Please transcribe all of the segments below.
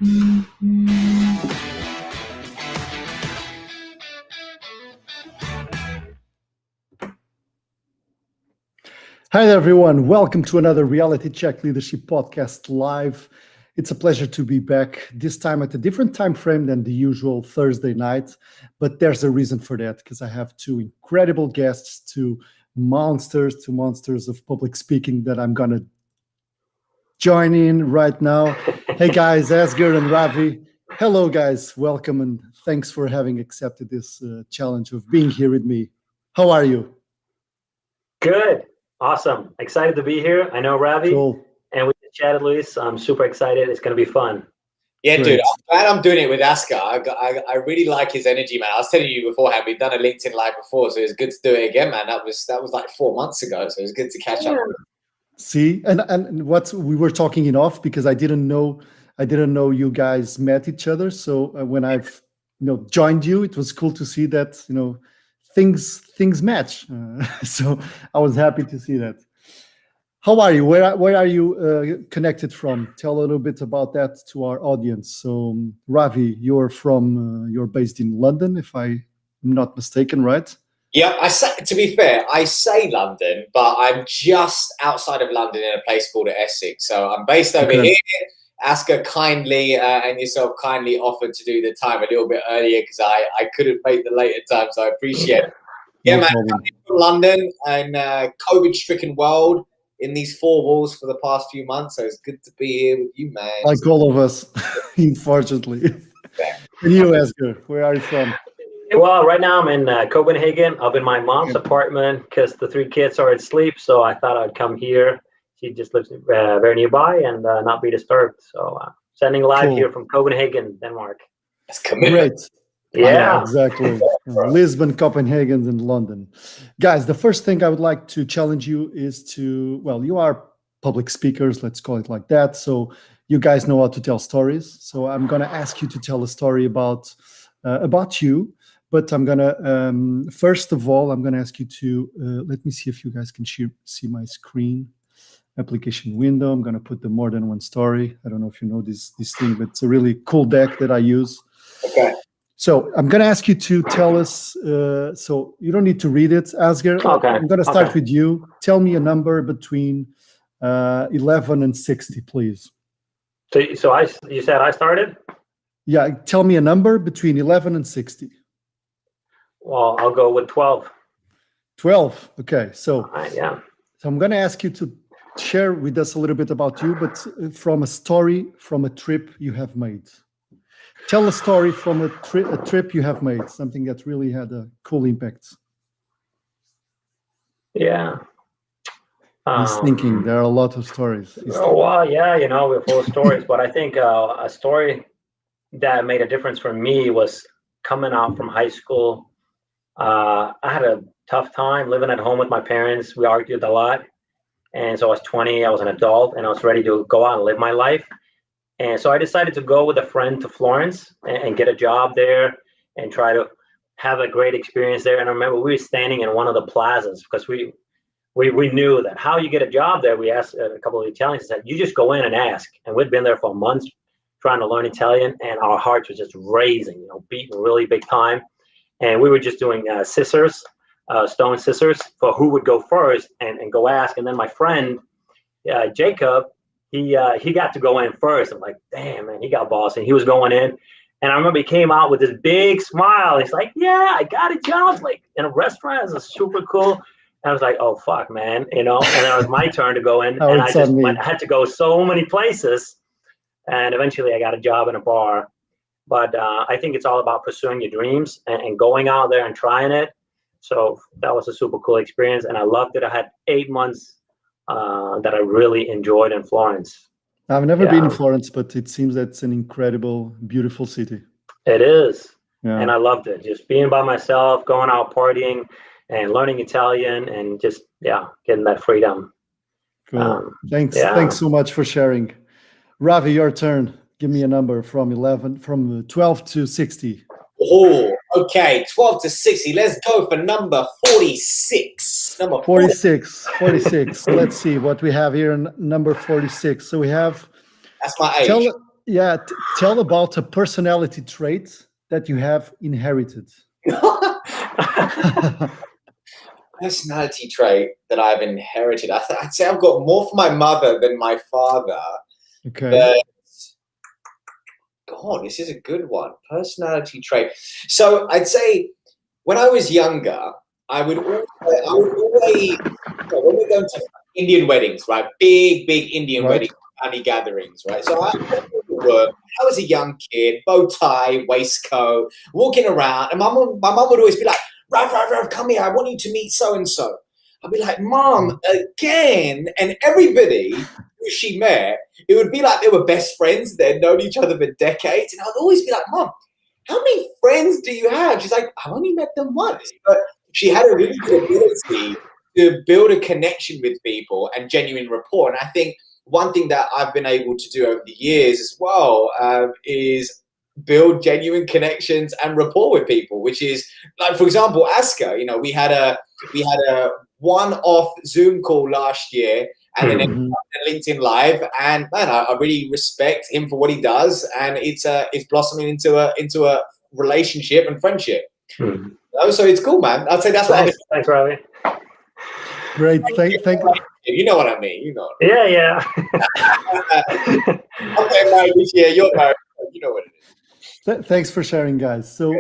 Hi there, everyone. Welcome to another Reality Check Leadership Podcast live. It's a pleasure to be back, this time at a different time frame than the usual Thursday night. But there's a reason for that, because I have two incredible guests, two monsters of public speaking that I'm going to join in right now. Hey, guys, Asger and Ravi. Hello, guys. Welcome, and thanks for having accepted this challenge of being here with me. How are you? Good. Awesome. Excited to be here. I know Ravi, Cool. and we chatted, Luis. I'm super excited. It's going to be fun. Yeah, Great. dude, I'm glad I'm doing it with Asker. I really like his energy, man. I was telling you beforehand, we've done a LinkedIn live before, so it's good to do it again, man. That was like 4 months ago, so it's good to catch up. See, and what we were talking in off, because I didn't know you guys met each other. So when I've joined you, it was cool to see that things match. So I was happy to see that. How are you? Where are you connected from? Tell a little bit about that to our audience. So Ravi, you're based in London, if I'm not mistaken, right? Yeah, to be fair, I say London, but I'm just outside of London in a place called Essex. So I'm based over here. Asker kindly and yourself kindly offered to do the time a little bit earlier because I couldn't make the later time, so I appreciate it. Yeah, No man, problem. I'm from London and COVID-stricken world in these four walls for the past few months, so it's good to be here with you, man. Like all of us, unfortunately. And you, Asger, where are you from? Well, right now I'm in Copenhagen. I'm in my mom's apartment because the 3 kids are asleep. So I thought I'd come here. She just lives very nearby and not be disturbed. So sending live here from Copenhagen, Denmark. That's commitment. Great. Yeah. Exactly. Lisbon, Copenhagen, and London. Guys, the first thing I would like to challenge you is you are public speakers, let's call it like that. So you guys know how to tell stories. So I'm going to ask you to tell a story about you. But I'm going to, first of all, I'm going to ask you to, let me see if you guys can see my screen. Application window. I'm going to put the more than one story. I don't know if you know this thing, but it's a really cool deck that I use. Okay. So I'm going to ask you to tell us, so you don't need to read it, Asger. Okay. I'm going to start with you. Tell me a number between 11 and 60, please. So you said I started? Yeah, tell me a number between 11 and 60. Well, I'll go with 12. 12. Okay. So, Yeah. So I'm going to ask you to share with us a little bit about you, but from a story from a trip you have made. Tell a story from a trip you have made, something that really had a cool impact. Yeah. He's thinking there are a lot of stories. Well, yeah, we're full of stories, but I think a story that made a difference for me was coming out from high school. I had a tough time living at home with my parents. We argued a lot. And so I was 20, I was an adult, and I was ready to go out and live my life. And so I decided to go with a friend to Florence and get a job there and try to have a great experience there. And I remember we were standing in one of the plazas because we knew that how you get a job there. We asked a couple of Italians, said, you just go in and ask. And we'd been there for months trying to learn Italian, and our hearts were just raising, beating really big time. And we were just doing scissors, stone scissors for who would go first and go ask. And then my friend, Jacob, he got to go in first. I'm like, damn, man, he got boss. And he was going in. And I remember he came out with this big smile. He's like, yeah, I got a job like in a restaurant. It was super cool. And I was like, oh, fuck, man. And then it was my turn to go in. And I had to go so many places. And eventually I got a job in a bar. But I think it's all about pursuing your dreams and going out there and trying it. So that was a super cool experience. And I loved it. I had 8 months that I really enjoyed in Florence. I've never been in Florence, but it seems that's an incredible, beautiful city. It is. Yeah. And I loved it. Just being by myself, going out partying and learning Italian and just, getting that freedom. Cool. Thanks so much for sharing. Ravi, your turn. Give me a number from 12 to 60. Oh, okay. 12 to 60. Let's go for number 46. Number 46. Let's see what we have here in number 46. So we have... That's my age. yeah, tell about a personality trait that you have inherited. Personality trait that I've inherited. I'd say I've got more from my mother than my father. Okay. But God, this is a good one. Personality trait. So I'd say when I was younger, I would always when we're going to Indian weddings, right? Big Indian Right. weddings, family gatherings, right? So I was a young kid, bow tie, waistcoat, walking around, and my mum would always be like, Rav, come here, I want you to meet so-and-so. I'd be like, Mom, again, and everybody who she met, it would be like they were best friends, they'd known each other for decades, and I'd always be like, Mom, how many friends do you have? She's like, I've only met them once. But she had a really good ability to build a connection with people and genuine rapport. And I think one thing that I've been able to do over the years as well is build genuine connections and rapport with people, which is like, for example, Asker, you know, we had a one-off Zoom call last year, and then LinkedIn Live, and man, I really respect him for what he does, and it's blossoming into a relationship and friendship. So it's cool, man. I'd say that's what Thanks, Ravi. Great. Thank you know what I mean. You know. Yeah. Okay, married this year. You're married. You know what it is. Thanks for sharing, guys. So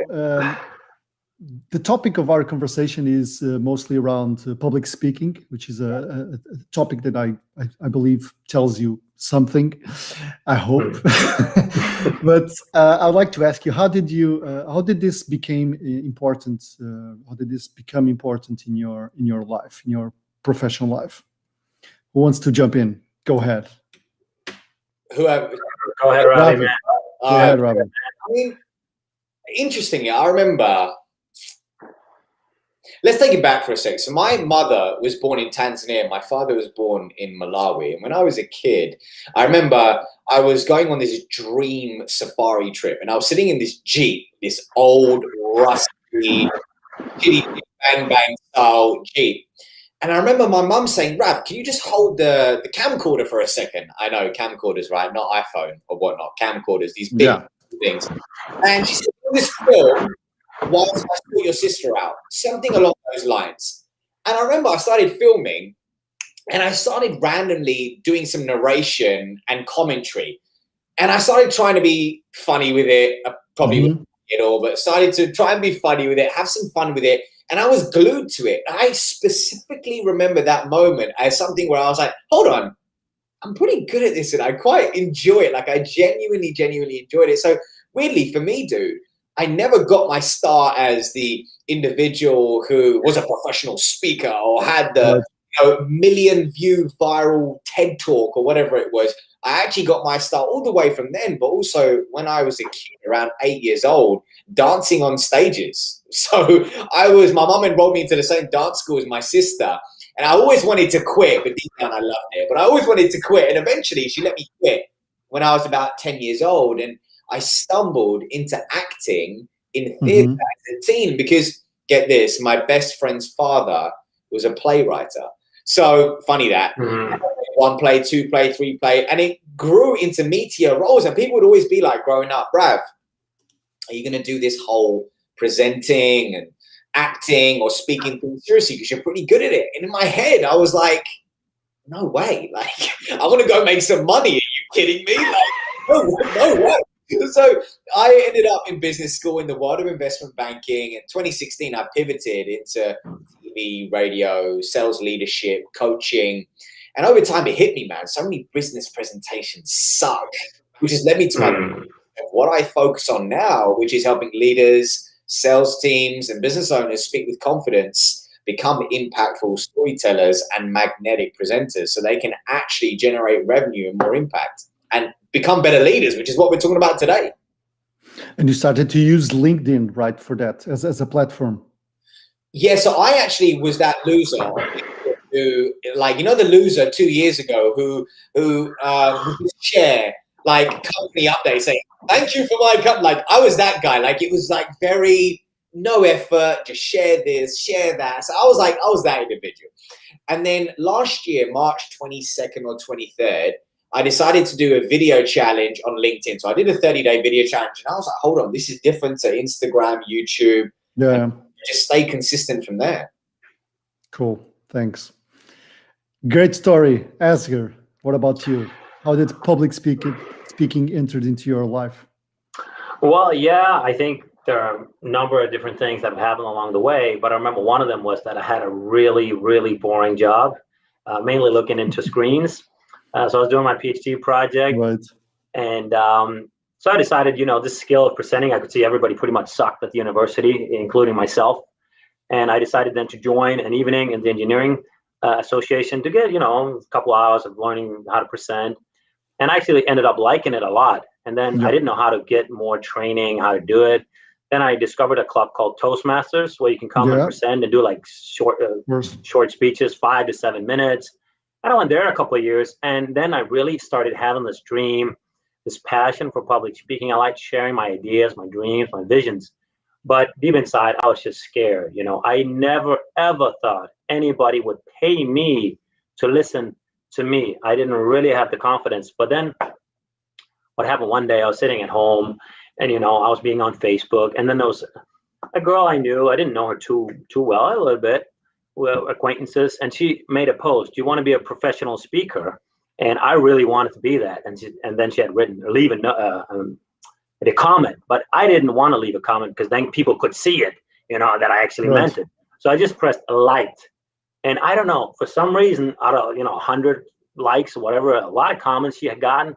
the topic of our conversation is mostly around public speaking, which is a topic that I believe tells you something, I hope. But I'd like to ask you, how did this become important? How did this become important in your life, in your professional life? Who wants to jump in? Go ahead. Go ahead, Ravi. Go ahead, Ravi. I mean, interestingly, I remember. Let's take it back for a sec. So my mother was born in Tanzania. My father was born in Malawi. And when I was a kid, I remember I was going on this dream safari trip, and I was sitting in this Jeep, this old, rusty, bang style Jeep. And I remember my mum saying, Rav, can you just hold the camcorder for a second? I know camcorders, right? Not iPhone or whatnot. Camcorders, these big things. And she said, this film, whilst I saw your sister out, something along those lines. And I remember I started filming, and I started randomly doing some narration and commentary. And I started trying to be funny with it. I probably wouldn't at all, but started to try and be funny with it, have some fun with it. And I was glued to it. I specifically remember that moment as something where I was like, hold on, I'm pretty good at this, and I quite enjoy it. Like, I genuinely enjoyed it. So weirdly for me, dude, I never got my start as the individual who was a professional speaker or had the million view viral TED talk or whatever it was. I actually got my start all the way from then, but also when I was a kid, around 8 years old, dancing on stages. So my mom enrolled me into the same dance school as my sister, and I always wanted to quit, but deep down I loved it. But I always wanted to quit, and eventually she let me quit when I was about 10 years old, and I stumbled into acting in theatre as a teen because, get this, my best friend's father was a playwright. So funny that. One play, two play, three play, and it grew into meteor roles. And people would always be like, growing up, Brav, are you going to do this whole presenting and acting or speaking things seriously because you're pretty good at it? And in my head, I was like, no way. Like, I want to go make some money. Are you kidding me? Like, no way. So I ended up in business school in the world of investment banking. In 2016, I pivoted into TV, radio, sales leadership, coaching. And over time, it hit me, man. So many business presentations suck, which has led me to what I focus on now, which is helping leaders, sales teams, and business owners speak with confidence, become impactful storytellers and magnetic presenters so they can actually generate revenue and more impact and become better leaders, which is what we're talking about today. And you started to use LinkedIn, right, for that as a platform? Yeah, so I actually was that loser who, like, you know, the loser 2 years ago who would share like company updates saying, thank you for my company. Like, I was that guy. Like, it was like very no effort, just share this, share that. So I was that individual. And then last year, March 22nd or 23rd, I decided to do a video challenge on LinkedIn. So I did a 30-day video challenge, and I was like, hold on, this is different to Instagram, YouTube. Yeah. And just stay consistent from there. Cool. Thanks. Great story. Asger, what about you? How did public speaking entered into your life? Well, yeah, I think there are a number of different things that have happened along the way, but I remember one of them was that I had a really, really boring job, mainly looking into screens. So I was doing my PhD project, Right. and so I decided, this skill of presenting, I could see everybody pretty much sucked at the university, including myself. And I decided then to join an evening in the engineering association to get, a couple hours of learning how to present. And I actually ended up liking it a lot. And then I didn't know how to get more training, how to do it. Then I discovered a club called Toastmasters, where you can come and present and do like short speeches, 5 to 7 minutes. And I went there a couple of years, and then I really started having this dream, this passion for public speaking. I liked sharing my ideas, my dreams, my visions. But deep inside, I was just scared. I never, ever thought anybody would pay me to listen to me. I didn't really have the confidence. But then what happened one day, I was sitting at home, and, I was being on Facebook. And then there was a girl I knew. I didn't know her too well, a little bit. We're acquaintances. And she made a post, "Do you want to be a professional speaker?" And I really wanted to be that. And then she had written, leave a comment, but I didn't want to leave a comment because then people could see it, that I actually meant it. So I just pressed liked. And I don't know, for some reason, out of 100 likes or whatever, a lot of comments she had gotten,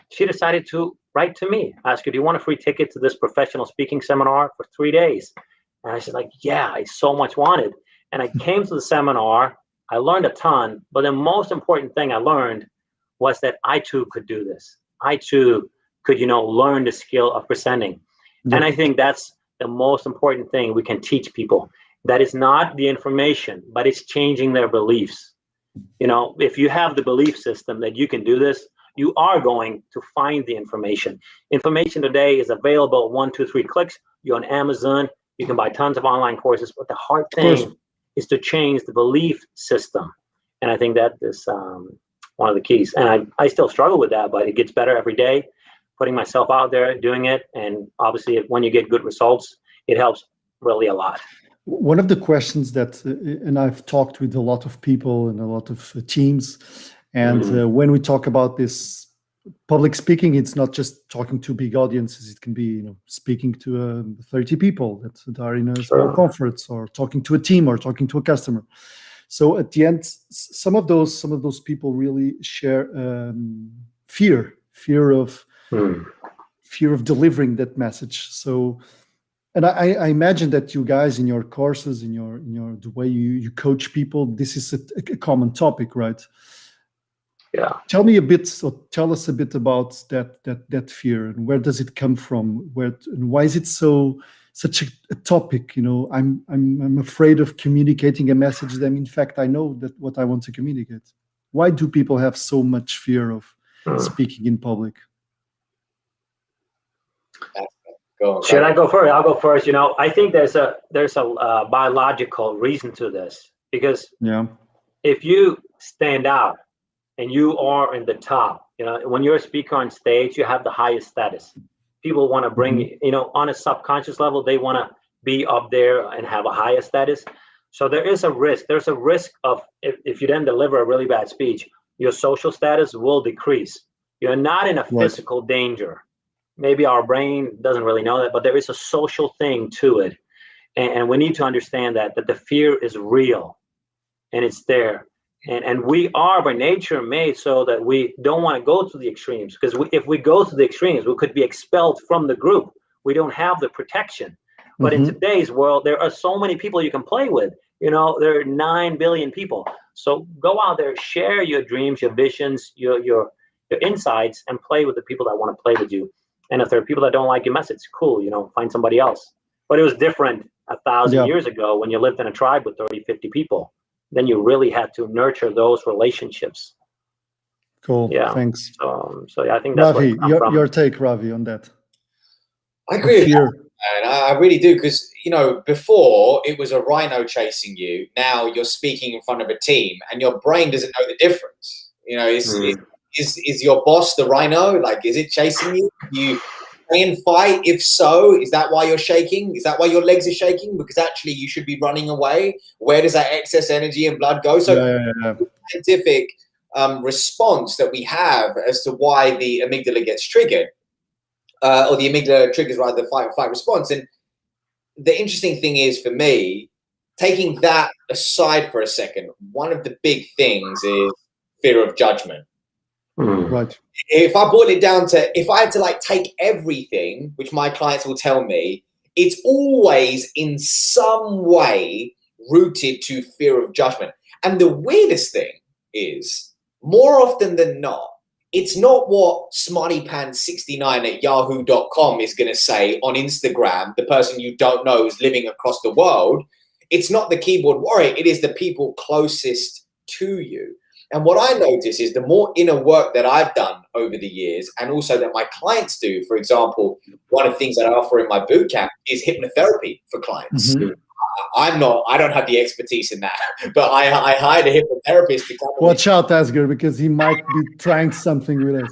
she decided to write to me, ask her, "Do you want a free ticket to this professional speaking seminar for 3 days?" And I said, like, yeah, I so much wanted. And I came to the seminar. I learned a ton, but the most important thing I learned was that I too could do this. I too could, learn the skill of presenting. And I think that's the most important thing we can teach people. That is not the information, but it's changing their beliefs. If you have the belief system that you can do this, you are going to find the information. Information today is available 1, 2, 3 clicks. You're on Amazon. You can buy tons of online courses. But the hard thing is to change the belief system. And I think that is one of the keys. And I still struggle with that, but it gets better every day. Putting myself out there, doing it. And obviously, when you get good results, it helps really a lot. One of the questions that, and I've talked with a lot of people and a lot of teams, and when we talk about this public speaking, it's not just talking to big audiences. It can be, speaking to 30 people that are in a small conference, or talking to a team, or talking to a customer. So at the end, some of those people really share fear of delivering that message. So, and I imagine that you guys in your courses, in your the way you coach people, this is a common topic, right? Yeah. Tell us a bit about that fear, and where does it come from? And why is it such a topic? I'm afraid of communicating a message that, in fact, I know that what I want to communicate. Why do people have so much fear of speaking in public? Should I go first? I'll go first. I think there's a biological reason to this, because if you stand out and you are in the top, when you're a speaker on stage, you have the highest status. People want to bring, on a subconscious level, they want to be up there and have a higher status. So there is a risk. There's a risk of, if you then deliver a really bad speech, your social status will decrease. You're not in a physical danger. Maybe our brain doesn't really know that, but there is a social thing to it. And we need to understand that the fear is real, and it's there. And we are by nature made so that we don't want to go to the extremes, because if we go to the extremes, we could be expelled from the group. We don't have the protection. But in today's world, there are so many people you can play with. There are 9 billion people. So go out there, share your dreams, your visions, your insights, and play with the people that want to play with you. And if there are people that don't like your message, cool, find somebody else. But it was different 1,000 years ago when you lived in a tribe with 30, 50 people. Then you really had to nurture those relationships. Cool. Yeah. Thanks. So yeah, I think that's Ravi, your take, Ravi, on that. I agree with that, and I really do, because before it was a rhino chasing you. Now you're speaking in front of a team, and your brain doesn't know the difference. It's Is your boss the rhino? Like, is it chasing you? You try and fight? If so, is that why you're shaking? Is that why your legs are shaking? Because actually you should be running away. Where does that excess energy and blood go? So scientific response that we have as to why the amygdala gets triggered, or the amygdala triggers rather the fight response. And the interesting thing is, for me, taking that aside for a second, one of the big things is fear of judgment. Right. If I boil it down to, if I had to like take everything, which my clients will tell me, it's always in some way rooted to fear of judgment. And the weirdest thing is, more often than not, it's not what smartypants69 at yahoo.com is going to say on Instagram, the person you don't know is living across the world. It's not the keyboard warrior. It is the people closest to you. And what I notice is the more inner work that I've done over the years, and also that my clients do, for example, one of the things that I offer in my bootcamp is hypnotherapy for clients. I don't have the expertise in that, but I hired a hypnotherapist to come. Watch out, Asger, because he might be trying something with us.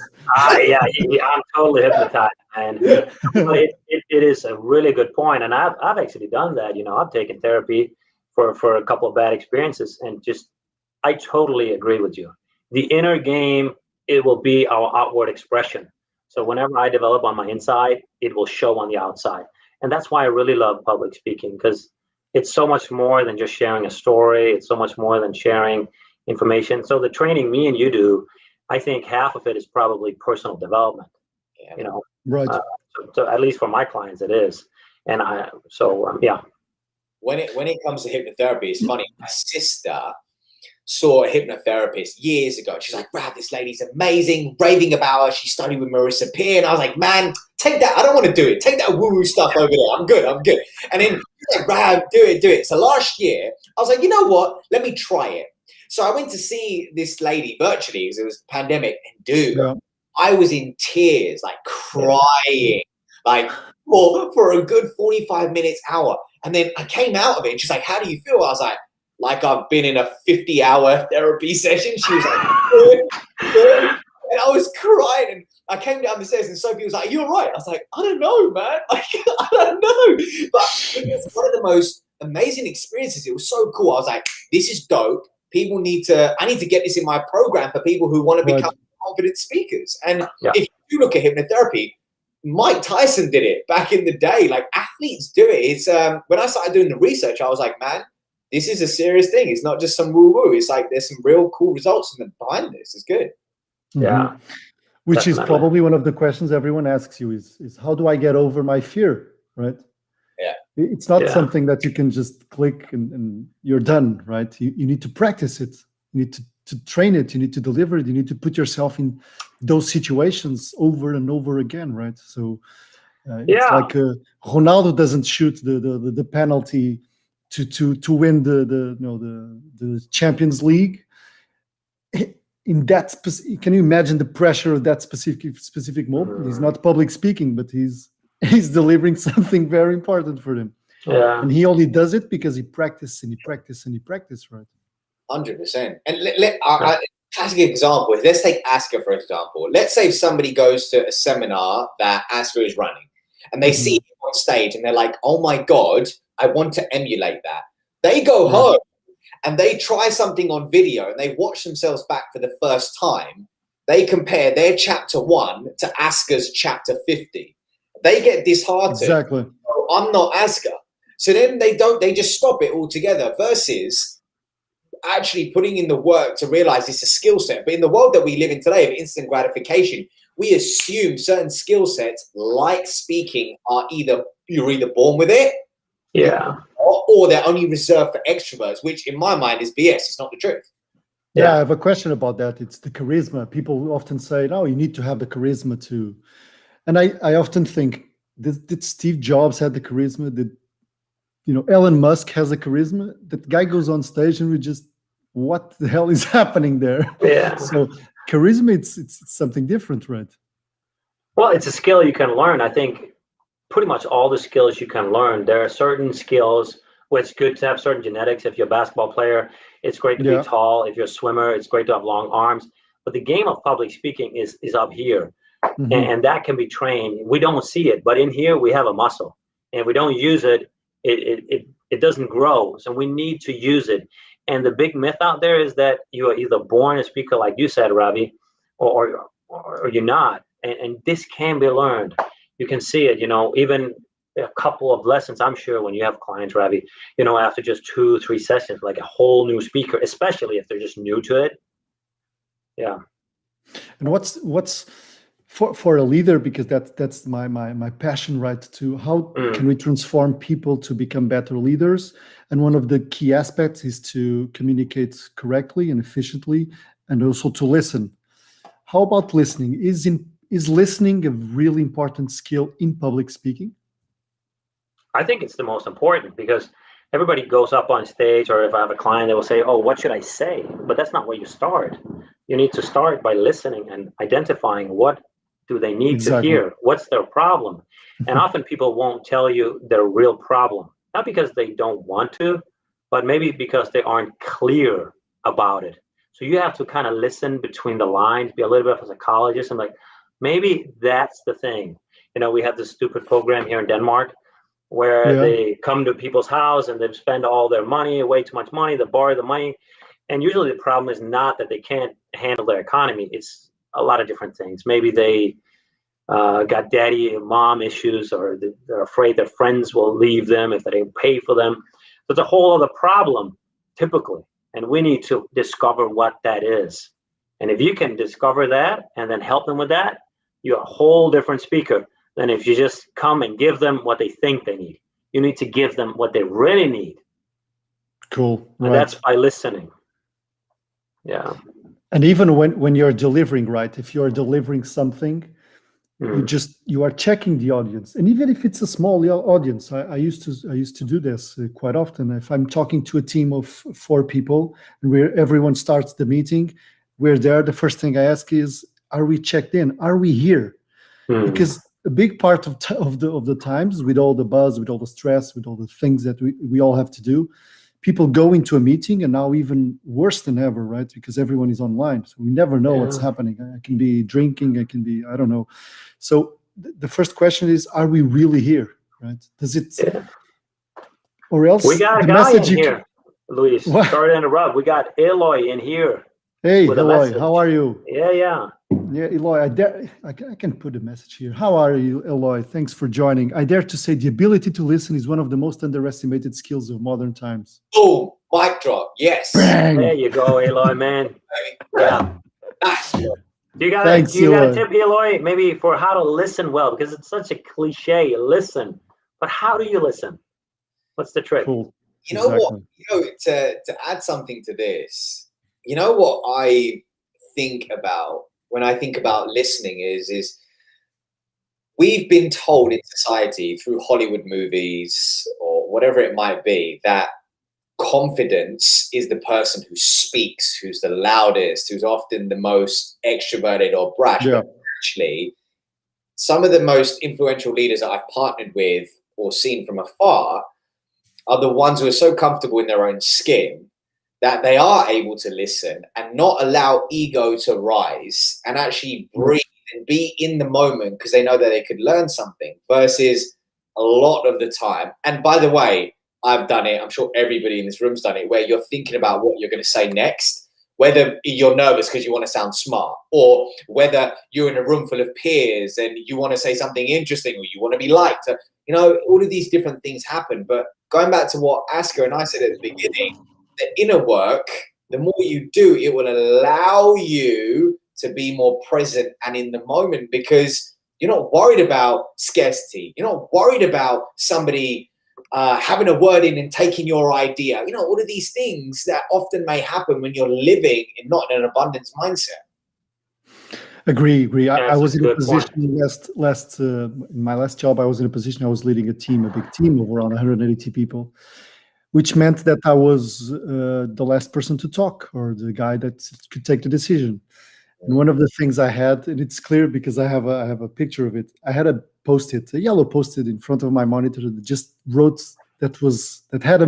Yeah, I'm totally hypnotized, man. It is a really good point, and I've actually done that. You know, I've taken therapy for a couple of bad experiences, and just I totally agree with you. The inner game, it will be our outward expression. So whenever I develop on my inside, it will show on the outside, and that's why I really love public speaking, because it's so much more than just sharing a story. It's so much more than sharing information. So the training me and you do, I think half of it is probably personal development. You know, right? So at least for my clients, it is. And yeah. When it comes to hypnotherapy, it's funny. My sister saw a hypnotherapist years ago. She's like, "Brad, this lady's amazing, raving about her. She studied with Marissa Peer." And I was like, "Man, take that. I don't want to do it. Take that woo-woo stuff over there. I'm good. And then she's like, "Brad, do it. So last year, I was like, you know what? Let me try it. So I went to see this lady virtually because it was the pandemic. And dude, I was in tears, like crying, like for a good 45 minutes, hour. And then I came out of it and she's like, "How do you feel?" I was like I've been in a 50-hour therapy session. She was like, good. And I was crying, and I came down the stairs and Sophie was like, "Are you all right?" I was like, "I don't know, man. Like, I don't know." But it was one of the most amazing experiences. It was so cool. I was like, this is dope. I need to get this in my program for people who want to become confident speakers. And if you look at hypnotherapy, Mike Tyson did it back in the day. Like, athletes do it. It's when I started doing the research, I was like, man, this is a serious thing. It's not just some woo-woo. It's like there's some real cool results behind this. It's good. Yeah. Which is probably one of the questions everyone asks you is how do I get over my fear, right? Yeah. It's not something that you can just click and you're done, right? You need to practice it. You need to train it. You need to deliver it. You need to put yourself in those situations over and over again, right? So it's like Ronaldo doesn't shoot the penalty to win the Champions League. In that can you imagine the pressure of that specific moment? He's not public speaking, but he's delivering something very important for them. Yeah. And he only does it because he practiced and he practiced and he practiced, right? 100%. And classic example is, let's take Asker for example. Let's say if somebody goes to a seminar that Asker is running and they see him on stage and they're like, "Oh my God, I want to emulate that." They go home and they try something on video and they watch themselves back for the first time. They compare their chapter 1 to Asker's chapter 50. They get disheartened. Exactly. "Oh, I'm not Asker." So then they just stop it altogether, versus actually putting in the work to realize it's a skill set. But in the world that we live in today of instant gratification, we assume certain skill sets like speaking you're either born with it, or they're only reserved for extroverts, which in my mind is BS. It's not the truth. Yeah, I have a question about that. It's the charisma. People often say, "No, you need to have the charisma too." And I often think, did Steve Jobs have the charisma? Did Elon Musk has the charisma? That guy goes on stage and we just, what the hell is happening there? Yeah. So charisma, it's something different, right? Well, it's a skill you can learn. I think pretty much all the skills you can learn. There are certain skills where it's good to have certain genetics. If you're a basketball player, it's great to be tall. If you're a swimmer, it's great to have long arms. But the game of public speaking is up here, Mhm. and that can be trained. We don't see it, but in here we have a muscle, and if we don't use it, it doesn't grow. So we need to use it. And the big myth out there is that you are either born a speaker, like you said, Ravi, or you're not. And this can be learned. You can see it, even a couple of lessons, I'm sure, when you have clients, Ravi, after just 2-3 sessions, like a whole new speaker, especially if they're just new to it. Yeah. And what's for a leader, because that's my passion, right? To how can we transform people to become better leaders? And one of the key aspects is to communicate correctly and efficiently, and also to listen. How about listening? Is listening a really important skill in public speaking? I think it's the most important, because everybody goes up on stage, or if I have a client, they will say, oh, what should I say? But that's not where you start. You need to start by listening and identifying what do they need to hear? What's their problem? And often people won't tell you their real problem, not because they don't want to, but maybe because they aren't clear about it. So you have to kind of listen between the lines, be a little bit of a psychologist, and like, maybe that's the thing. We have this stupid program here in Denmark where they come to people's house and they spend all their money, way too much money, they borrow the money. And usually the problem is not that they can't handle their economy. It's a lot of different things. Maybe they got daddy and mom issues, or they're afraid their friends will leave them if they don't pay for them. So it's a whole other problem, typically. And we need to discover what that is. And if you can discover that and then help them with that, you're a whole different speaker than if you just come and give them what they think they need. You need to give them what they really need. Cool. And that's by listening. Yeah. And even when you're delivering, right? If you're delivering something, you are checking the audience. And even if it's a small audience, I used to do this quite often. If I'm talking to a team of 4 people and where everyone starts the meeting, we're there, the first thing I ask is, are we checked in? Are we here? Because a big part of the times, with all the buzz, with all the stress, with all the things that we all have to do, people go into a meeting, and now even worse than ever, right? Because everyone is online, so we never know what's happening. I can be drinking, I can be, I don't know. So the first question is, are we really here, right? Does it, or else we got a the guy message in here, Luis. Sorry to interrupt. We got Eloy in here. Hey, Eloy, how are you? Yeah. Yeah, Eloy, I can put a message here. How are you, Eloy? Thanks for joining. I dare to say the ability to listen is one of the most underestimated skills of modern times. Oh, mic drop. Yes. Bang. There you go, Eloy, man. Yeah. Nice. Do you got Thanks, a tip, Eloy, maybe for how to listen well? Because it's such a cliche, listen. But how do you listen? What's the trick? Cool. You know what? To add something to this, you know what I think about when I think about listening is we've been told in society through Hollywood movies or whatever it might be that confidence is the person who speaks, who's the loudest, who's often the most extroverted or brash. Yeah. But actually, some of the most influential leaders that I've partnered with or seen from afar are the ones who are so comfortable in their own skin that they are able to listen and not allow ego to rise and actually breathe and be in the moment because they know that they could learn something, versus a lot of the time. And by the way, I've done it. I'm sure everybody in this room's done it, where you're thinking about what you're going to say next, whether you're nervous because you want to sound smart, or whether you're in a room full of peers and you want to say something interesting, or you want to be liked. All of these different things happen. But going back to what Asker and I said at the beginning, the inner work, the more you do, it will allow you to be more present and in the moment, because you're not worried about scarcity. You're not worried about somebody having a word in and taking your idea. All of these things that often may happen when you're living in not an abundance mindset. Agree. I was in a position in my last job. I was in a position. I was leading a big team of around 180 people, which meant that I was the last person to talk, or the guy that could take the decision. And one of the things I had, and it's clear because I have a picture of it. I had a yellow post-it in front of my monitor that just wrote that had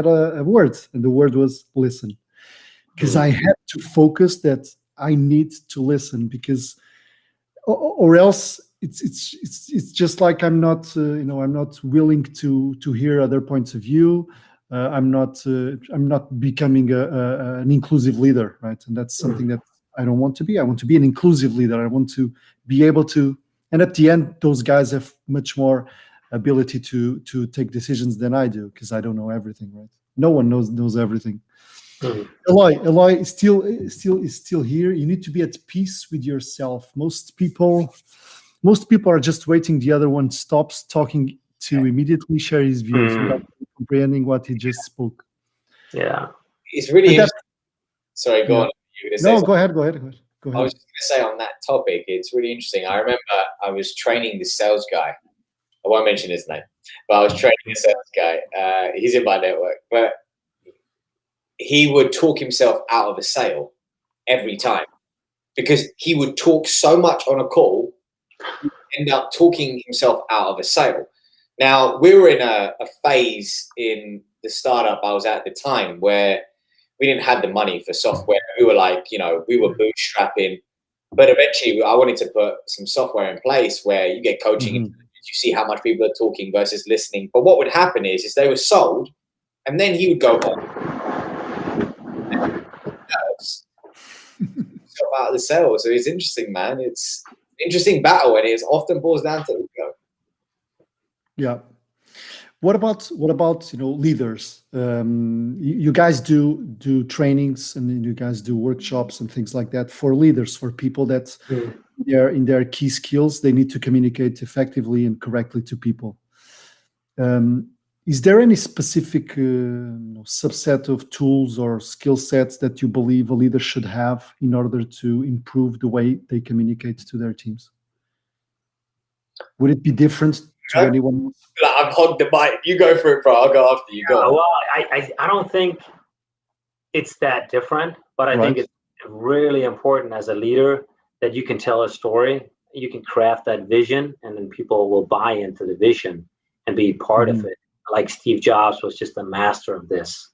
a word, and the word was listen. because I had to focus that I need to listen, because or else it's just like I'm not I'm not willing to hear other points of view. I'm not becoming an inclusive leader, right? And that's something that I don't want to be. I want to be an inclusive leader. I want to be able to, and at the end, those guys have much more ability to take decisions than I do, because I don't know everything, right? No one knows everything. Eloy is still here. You need to be at peace with yourself. Most people are just waiting the other one stops talking to immediately share his views without comprehending what he just spoke. Yeah, it's really interesting. Sorry, go on. No, go ahead. I was just going to say on that topic, it's really interesting. I remember I was training this sales guy. I won't mention his name, but I was training a sales guy. He's in my network, but he would talk himself out of a sale every time, because he would talk so much on a call, he'd end up talking himself out of a sale. Now, we were in a phase in the startup I was at the time where we didn't have the money for software. We were like, we were bootstrapping, but eventually I wanted to put some software in place where you get coaching and you see how much people are talking versus listening. But what would happen is they were sold, and then he would go on out of the sale. So it's interesting, man. It's an interesting battle, and it often boils down to ego. Yeah. What about leaders? You guys do trainings, and you guys do workshops and things like that for leaders, for people that they're in their key skills, they need to communicate effectively and correctly to people. Is there any specific subset of tools or skill sets that you believe a leader should have in order to improve the way they communicate to their teams? Would it be different to anyone else? I've hogged the mic. You go for it, bro. I'll go after you. Go. Well, I don't think it's that different, but I think it's really important as a leader that you can tell a story, you can craft that vision, and then people will buy into the vision and be part of it. Like Steve Jobs was just a master of this.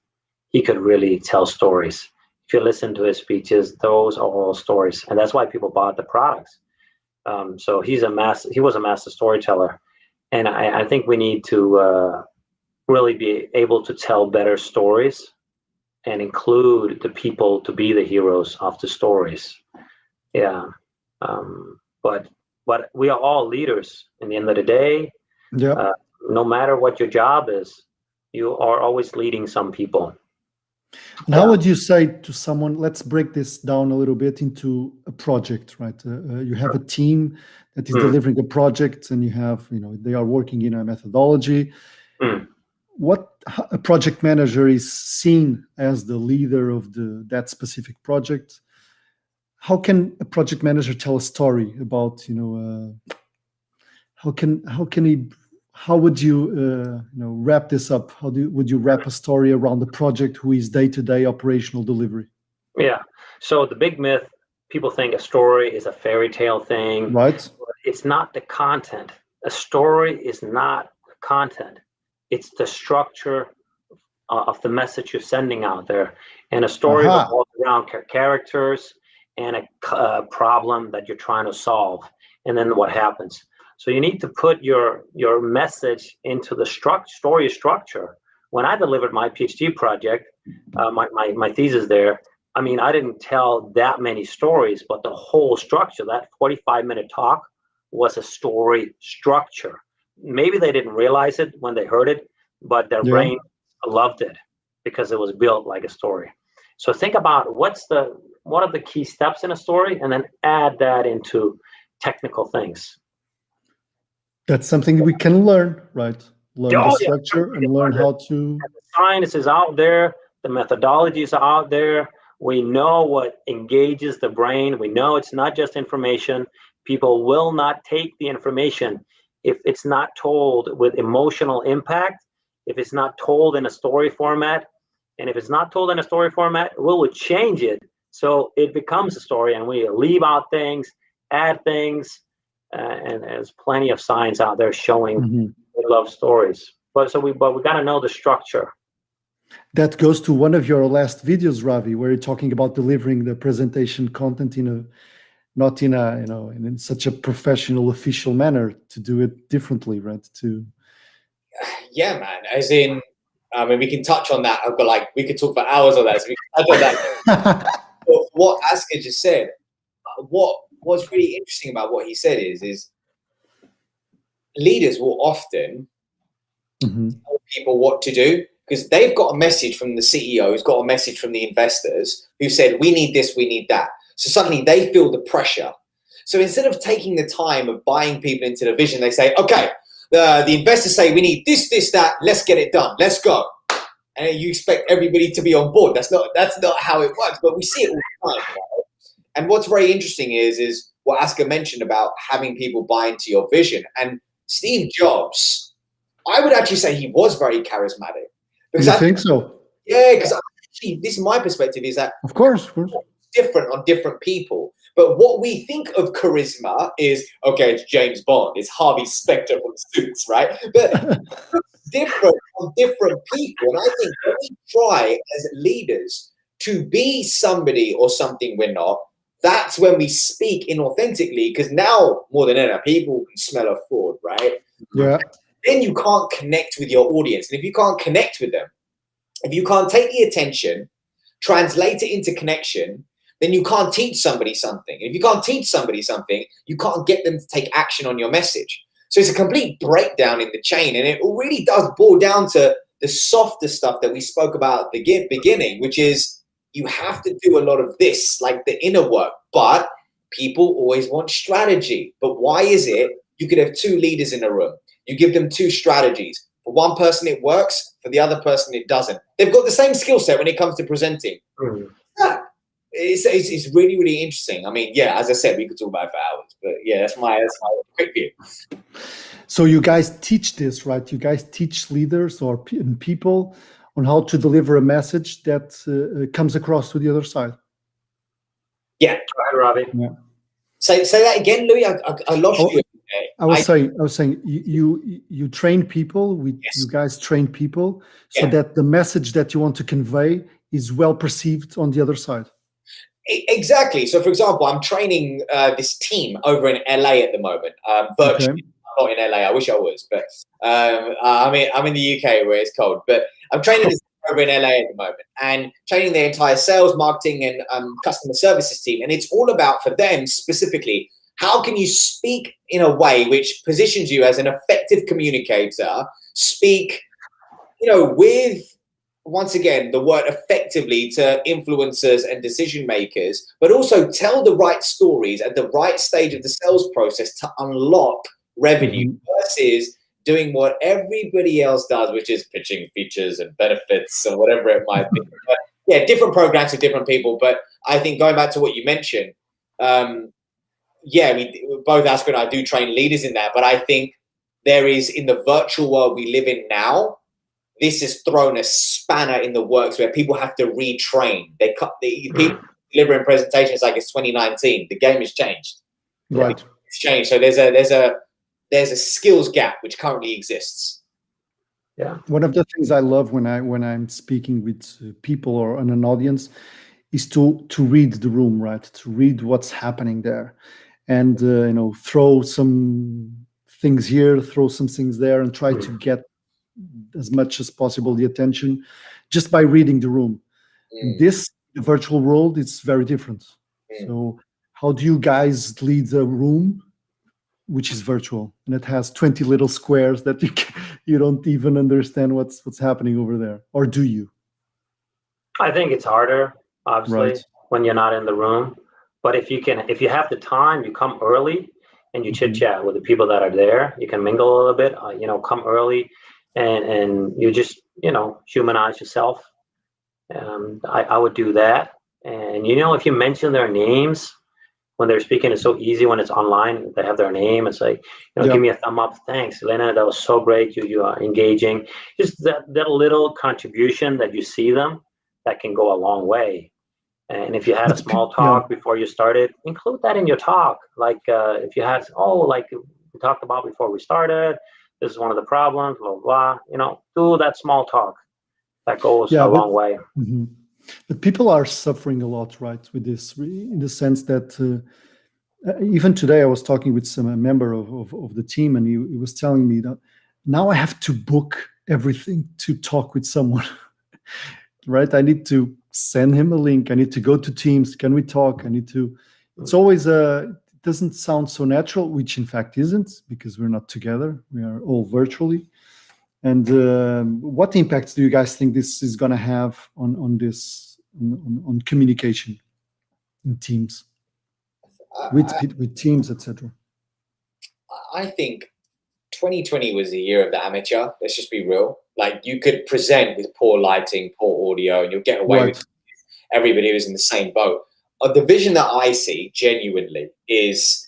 He could really tell stories. If you listen to his speeches, those are all stories, and that's why people bought the products. So he was a master storyteller, and I think we need to really be able to tell better stories and include the people to be the heroes of the stories. Yeah, but we are all leaders. In the end of the day, no matter what your job is, you are always leading some people. And how would you say to someone, let's break this down a little bit into a project, right? You have a team that is delivering a project, and you have, they are working in a methodology. What a project manager is seen as the leader of that specific project. How can a project manager tell a story about, how would you wrap this up? Would you wrap a story around the project who is day-to-day operational delivery? Yeah. So the big myth, people think a story is a fairy tale thing. Right. It's not the content. A story is not the content. It's the structure of the message you're sending out there. And a story revolves around characters and a problem that you're trying to solve. And then what happens? So you need to put your message into the story structure. When I delivered my PhD project, my thesis there, I mean, I didn't tell that many stories, but the whole structure, that 45-minute talk, was a story structure. Maybe they didn't realize it when they heard it, but their brain loved it because it was built like a story. So think about what are the key steps in a story, and then add that into technical things. That's something we can learn, right? Learn the structure and learn how to. And the science is out there. The methodologies are out there. We know what engages the brain. We know it's not just information. People will not take the information if it's not told with emotional impact, if it's not told in a story format. And if it's not told in a story format, we will change it so it becomes a story, and we leave out things, add things. And there's plenty of science out there showing we love stories. But we got to know the structure. That goes to one of your last videos, Ravi, where you're talking about delivering the presentation content in a not in a in such a professional, official manner, to do it differently, right? Yeah, man. As in, I mean, we can touch on that, but like we could talk for hours on that. So we can touch on that. But what Asker just said, what's really interesting about what he said is leaders will often tell people what to do because they've got a message from the CEO, who's got a message from the investors who said, we need this, we need that. So suddenly they feel the pressure. So instead of taking the time of buying people into the vision, they say, okay, the investors say we need this, this, that, let's get it done. Let's go. And you expect everybody to be on board. That's not how it works, but we see it all the time. Right? And what's very interesting is what Asker mentioned about having people buy into your vision. And Steve Jobs, I would actually say he was very charismatic. Because I think so. Yeah, because this is my perspective, is that of course. Different on different people. But what we think of charisma is, okay, it's James Bond, it's Harvey Specter from Suits, right? But it's different on different people. And I think when we try as leaders to be somebody or something we're not, that's when we speak inauthentically, because now more than ever, people can smell a fraud, right? Yeah. Then you can't connect with your audience. And if you can't connect with them, if you can't take the attention, translate it into connection, then you can't teach somebody something. If you can't teach somebody something, you can't get them to take action on your message. So it's a complete breakdown in the chain. And it really does boil down to the softer stuff that we spoke about at the beginning, which is you have to do a lot of this, like the inner work. But people always want strategy. But why is it you could have two leaders in a room? You give them two strategies. For one person, it works. For the other person, it doesn't. They've got the same skill set when it comes to presenting. Yeah. It's really, really interesting. I mean, yeah, as I said, we could talk about it for hours, but yeah, that's my quick view. So you guys teach this, right? You guys teach leaders or people on how to deliver a message that comes across to the other side. Yeah. Go ahead, Ravi. Yeah. Say that again, Louis. I lost you. I was saying you train people. Yes. You guys train people so that the message that you want to convey is well perceived on the other side. Exactly. So, for example, I'm training this team over in LA at the moment, virtually. Okay. I'm not in LA. I wish I was, but I'm in the UK where it's cold. But I'm training this team over in LA at the moment and training their entire sales, marketing, and customer services team. And it's all about, for them specifically, how can you speak in a way which positions you as an effective communicator? Speak, with, once again, the word effectively to influencers and decision makers, but also tell the right stories at the right stage of the sales process to unlock revenue versus doing what everybody else does, which is pitching features and benefits or whatever it might be. But yeah, different programs for different people. But I think going back to what you mentioned, we both Asker and I do train leaders in that. But I think there is, in the virtual world we live in now, this has thrown a spanner in the works where people have to retrain. People delivering presentations like it's 2019. The game has changed. Right. It's changed. So there's a skills gap which currently exists. Yeah. One of the things I love when I'm speaking with people or in an audience is to read the room, right? To read what's happening there, and throw some things here, throw some things there, and try to get as much as possible the attention just by reading the room. In this virtual world, it's very different. So how do you guys lead a room which is virtual and it has 20 little squares that you don't even understand what's happening over there? Or do you? I think it's harder, obviously, when you're not in the room. But if you have the time, you come early and you chit chat with the people that are there. You can mingle a little bit. Come early. And you just, humanize yourself. I would do that. And, if you mention their names when they're speaking, it's so easy when it's online. They have their name. It's like, give me a thumb up. Thanks, Elena. That was so great. You are engaging. Just that little contribution that you see them, that can go a long way. And if you had a small talk before you started, include that in your talk. Like if you had, like we talked about before we started, this is one of the problems, blah, blah, do that small talk. that goes Yeah, a long way. Mhm. But people are suffering a lot, right, with this, in the sense that even today I was talking with a member of the team, and he was telling me that now I have to book everything to talk with someone, right? I need to send him a link. I need to go to Teams. Can we talk? I need to. It's always it doesn't sound so natural, which in fact isn't, because we're not together. We are all virtually. And what impacts do you guys think this is going to have on this on communication in teams with teams, etc.? I think 2020 was the year of the amateur. Let's just be real. Like, you could present with poor lighting, poor audio, and you'll get away with it. Everybody was in the same boat. The vision that I see genuinely is,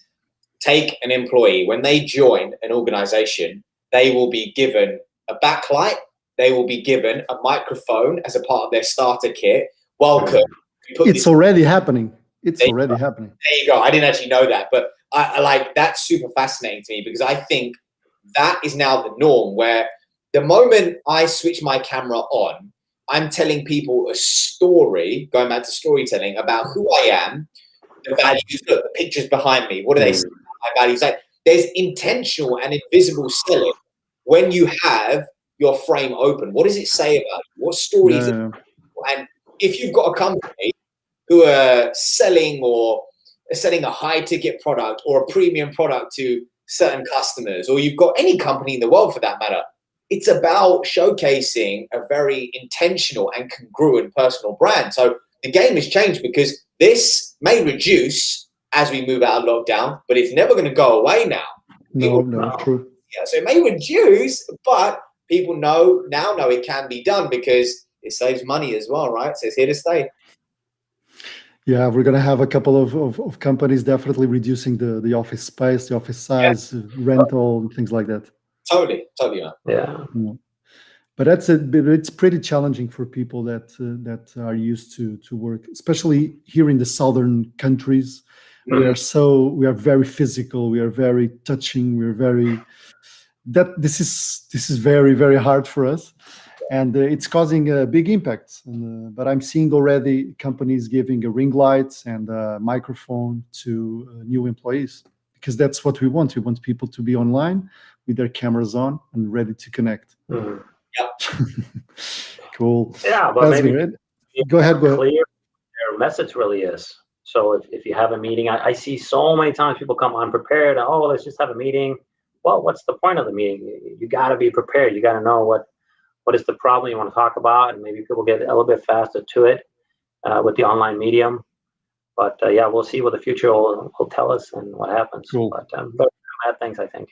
take an employee, when they join an organization, they will be given a backlight, they will be given a microphone as a part of their starter kit. Welcome. It's already happening. It's already happening. There you go. I didn't actually know that, but I like, that's super fascinating to me, because I think that is now the norm, where the moment I switch my camera on, I'm telling people a story, going back to storytelling, about who I am, the values, look, the pictures behind me, what do they say about my values? Like, there's intentional and invisible selling when you have your frame open. What does it say about you? What stories? And if you've got a company who are selling a high ticket product or a premium product to certain customers, or you've got any company in the world for that matter, it's about showcasing a very intentional and congruent personal brand. So the game has changed, because this may reduce as we move out of lockdown, but it's never going to go away now. No, true. Yeah, so it may reduce, but people now know it can be done, because it saves money as well, right? So it's here to stay. Yeah, we're going to have a couple of companies definitely reducing the office space, the office size, rental, and things like that. Totally, man. Yeah. But it's pretty challenging for people that are used to work, especially here in the southern countries. Mm-hmm. We are very physical, we are very touching, this is very, very hard for us. And it's causing a big impact. But I'm seeing already companies giving a ring light and a microphone to new employees, because that's what we want. We want people to be online with their cameras on and ready to connect. Mm-hmm. Yeah. Cool. Yeah, but that's maybe good. Go ahead. Clear their message really is. So if you have a meeting, I see so many times people come unprepared. Oh, let's just have a meeting. Well, what's the point of the meeting? You got to be prepared. You got to know what is the problem you want to talk about, and maybe people get a little bit faster to it with the online medium. But yeah, we'll see what the future will tell us and what happens. Cool. But bad things, I think.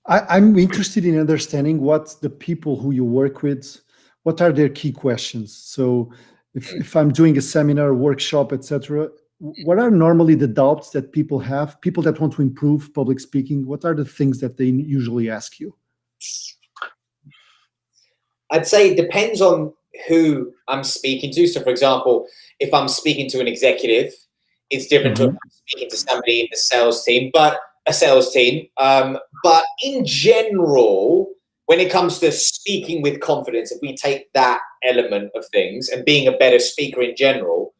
I'm interested in understanding what the people who you work with, what are their key questions. So if I'm doing a seminar, workshop, etc., what are normally the doubts that people have, people that want to improve public speaking? What are the things that they usually ask you? I'd say it depends on who I'm speaking to. So, for example, if I'm speaking to an executive, it's different to if I'm speaking to somebody in the sales team, but in general, when it comes to speaking with confidence, if we take that element of things and being a better speaker in general,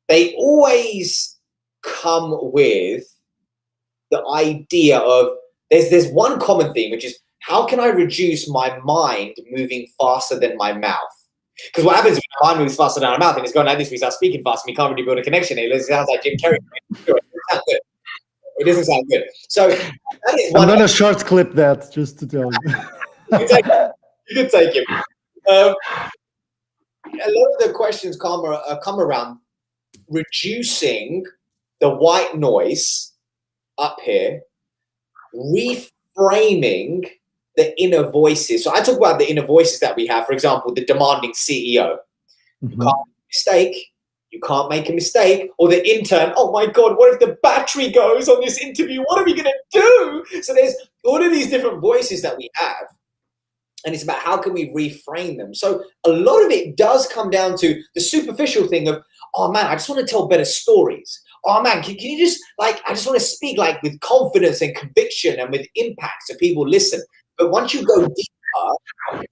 they always come with the idea of, there's one common theme, which is, how can I reduce my mind moving faster than my mouth? Because what happens when my mind moves faster than my mouth and it's going like this, we start speaking fast and we can't really build a connection. It sounds like Jim Carrey. It doesn't sound good. So that is I'm going to short clip that, just to tell you. You can take it. A lot of the questions come around reducing the white noise up here, reframing the inner voices. So I talk about the inner voices that we have. For example, the demanding CEO. You can't make a mistake. You can't make a mistake. Or the intern, oh my God, what if the battery goes on this interview? What are we going to do? So there's all of these different voices that we have. And it's about how can we reframe them. So a lot of it does come down to the superficial thing of, oh man, I just want to tell better stories. Oh man, can you just I just want to speak with confidence and conviction and with impact so people listen. But once you go deeper,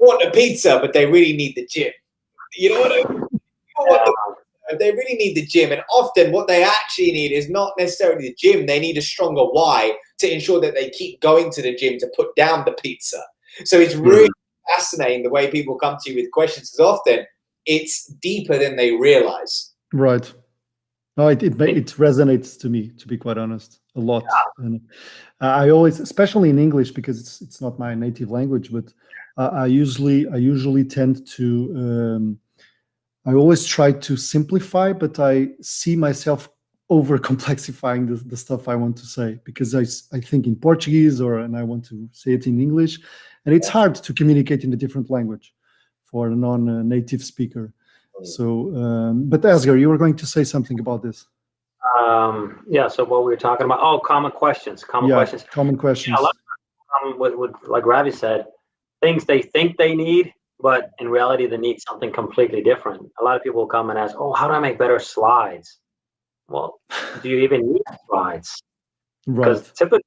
want a pizza, but they really need the gym. You know what I mean? People want the pizza, they really need the gym. And often what they actually need is not necessarily the gym. They need a stronger why to ensure that they keep going to the gym to put down the pizza. So it's really fascinating the way people come to you with questions, because often it's deeper than they realize. Right. No, it resonates to me, to be quite honest, a lot. And I always, especially in English, because it's not my native language, but I usually tend to I always try to simplify, but I see myself over complexifying the stuff I want to say, because I think in Portuguese and I want to say it in English, and it's hard to communicate in a different language for a non-native speaker. So, but Asger, you were going to say something about this. Yeah. So what we were talking about? Common questions. Common questions. Common questions. Yeah, a lot of with like Ravi said, things they think they need, but in reality they need something completely different. A lot of people come and ask, "Oh, how do I make better slides?" Well, do you even need slides? Because typically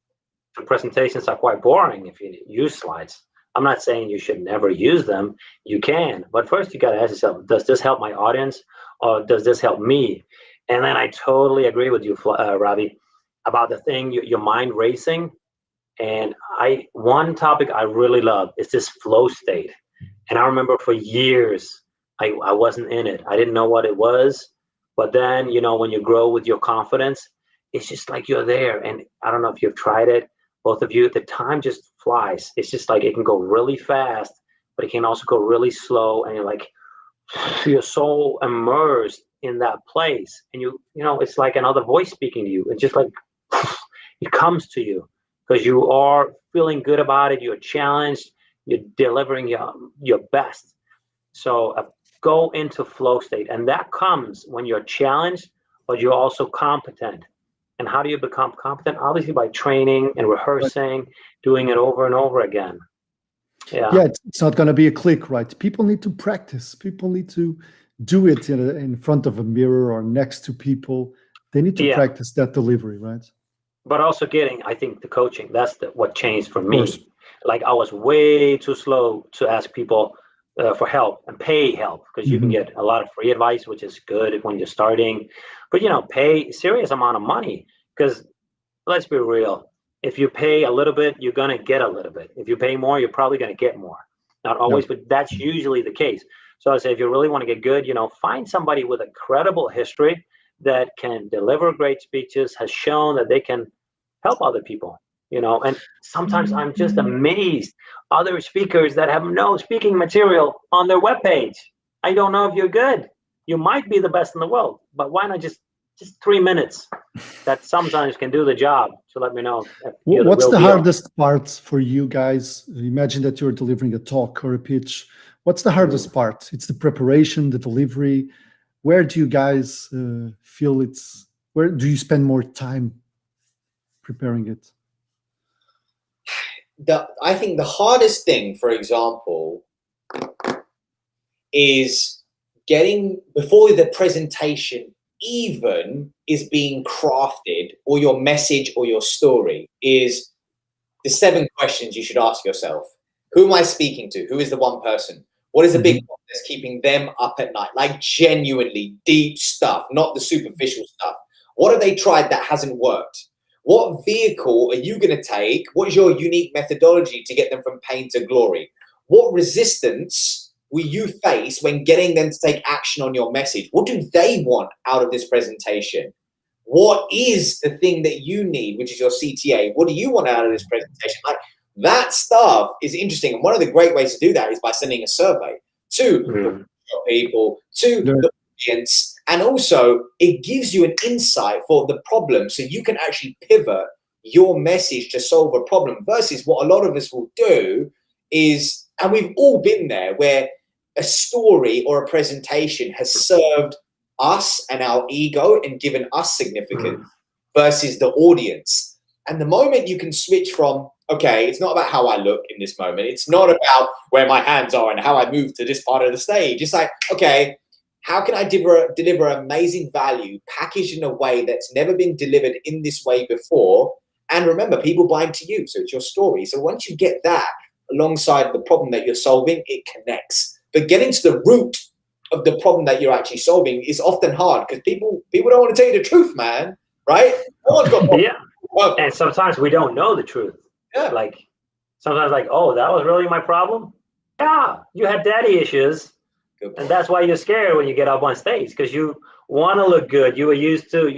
the presentations are quite boring if you use slides. I'm not saying you should never use them. You can, but first you got to ask yourself, does this help my audience or does this help me? And then I totally agree with you, Ravi, about the thing, your mind racing. And one topic I really love is this flow state. And I remember for years, I wasn't in it. I didn't know what it was. But then, when you grow with your confidence, it's just like you're there. And I don't know if you've tried it, both of you, the time just flies. It's just like it can go really fast, but it can also go really slow. And you're so immersed in that place. And it's like another voice speaking to you. It's just like it comes to you because you are feeling good about it. You're challenged. You're delivering your best. So go into flow state. And that comes when you're challenged, but you're also competent. And how do you become competent? Obviously by training and rehearsing, doing it over and over again. Yeah, it's not going to be a click, right? People need to practice. People need to do it in front of a mirror or next to people. They need to practice that delivery, right? But also I think the coaching, that's what changed for me. Like I was way too slow to ask people for help and pay help, because you can get a lot of free advice, which is good when you're starting. But pay a serious amount of money, because let's be real. If you pay a little bit, you're going to get a little bit. If you pay more, you're probably going to get more. Not always, but that's usually the case. So I say, if you really want to get good, find somebody with a credible history that can deliver great speeches, has shown that they can help other people, and sometimes I'm just amazed other speakers that have no speaking material on their webpage. I don't know if you're good. You might be the best in the world, but why not just 3 minutes? That sometimes can do the job. So let me know. What's the hardest part for you guys? Imagine that you're delivering a talk or a pitch. What's the hardest part? It's the preparation, the delivery. Where do you guys feel where do you spend more time preparing it? I think the hardest thing, for example, is getting before the presentation even is being crafted, or your message or your story, is the 7 questions you should ask yourself. Who am I speaking to? Who is the one person? What is the big one that's keeping them up at night? Like genuinely deep stuff, not the superficial stuff. What have they tried that hasn't worked? What vehicle are you going to take? What is your unique methodology to get them from pain to glory? What resistance will you face when getting them to take action on your message? What do they want out of this presentation? What is the thing that you need, which is your CTA? What do you want out of this presentation? Like, that stuff is interesting. And one of the great ways to do that is by sending a survey to people, to the audience. And also, it gives you an insight for the problem, so you can actually pivot your message to solve a problem, versus what a lot of us will do is, and we've all been there, where a story or a presentation has served us and our ego and given us significance versus the audience. And the moment you can switch from, okay, it's not about how I look in this moment. It's not about where my hands are and how I move to this part of the stage. It's like, okay, how can I deliver amazing value packaged in a way that's never been delivered in this way before? And remember, people buy into you, so it's your story. So once you get that alongside the problem that you're solving, it connects. But getting to the root of the problem that you're actually solving is often hard because people don't want to tell you the truth, man. Right? No one's got yeah. And sometimes we don't know the truth. Yeah. Like sometimes, like, oh, that was really my problem. Yeah, you had daddy issues, and that's why you're scared when you get up on stage because you want to look good. You were used to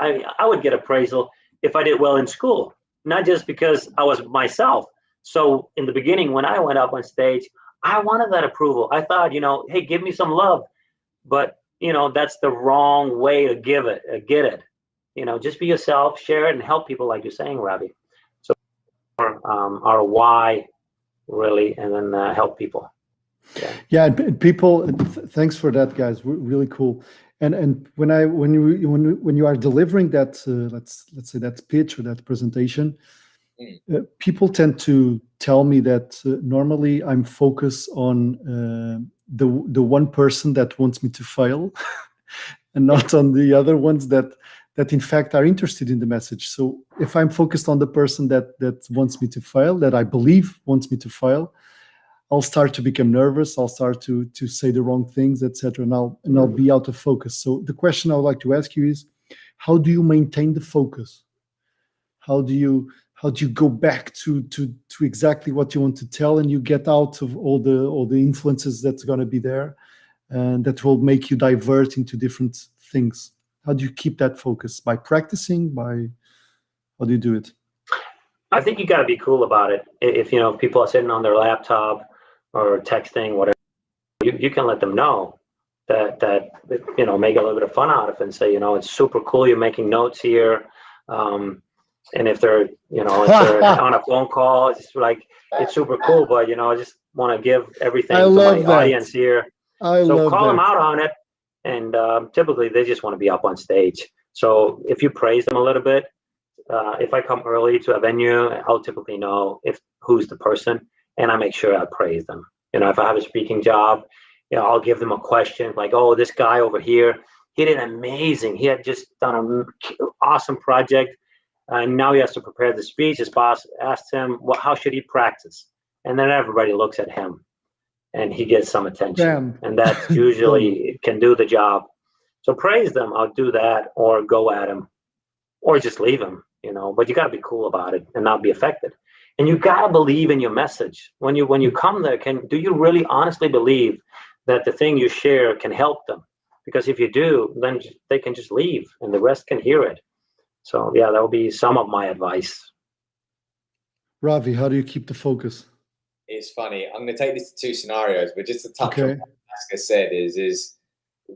I would get appraisal if I did well in school, not just because I was myself. So in the beginning, when I went up on stage, I wanted that approval. I thought, hey, give me some love, but that's the wrong way to get it. Just be yourself, share it, and help people, like you're saying, Ravi. So our why, really, and then help people. Yeah, and people. Thanks for that, guys. Really cool. And when you are delivering that, let's say that pitch or that presentation, people tend to tell me that normally I'm focused on the one person that wants me to fail, and not on the other ones that in fact are interested in the message. So if I'm focused on the person that wants me to fail, that I believe wants me to fail, I'll start to become nervous. I'll start to say the wrong things, etc. And I'll be out of focus. So the question I would like to ask you is, how do you maintain the focus? How do you go back to exactly what you want to tell, and you get out of all the influences that's going to be there, and that will make you divert into different things? How do you keep that focus? By practicing? How do you do it? I think you got to be cool about it. If people are sitting on their laptop or texting, whatever, you can let them know that make a little bit of fun out of it and say, it's super cool. You're making notes here. And if they're on a phone call, it's like, it's super cool, but I just want to give everything to my audience here. So call them out on it. And typically they just want to be up on stage. So if you praise them a little bit, if I come early to a venue, I'll typically know who's the person, and I make sure I praise them. If I have a speaking job, I'll give them a question like, oh, this guy over here, he did amazing. He had just done an awesome project. And now he has to prepare the speech. His boss asked him, how should he practice? And then everybody looks at him and he gets some attention. Damn. And that usually can do the job. So praise them. I'll do that, or go at him, or just leave him, but you got to be cool about it and not be affected. And you got to believe in your message. When you come there, do you really honestly believe that the thing you share can help them? Because if you do, then they can just leave and the rest can hear it. So yeah, that would be some of my advice. Ravi, how do you keep the focus? It's funny. I'm going to take this to two scenarios, but just to touch on what Aska said is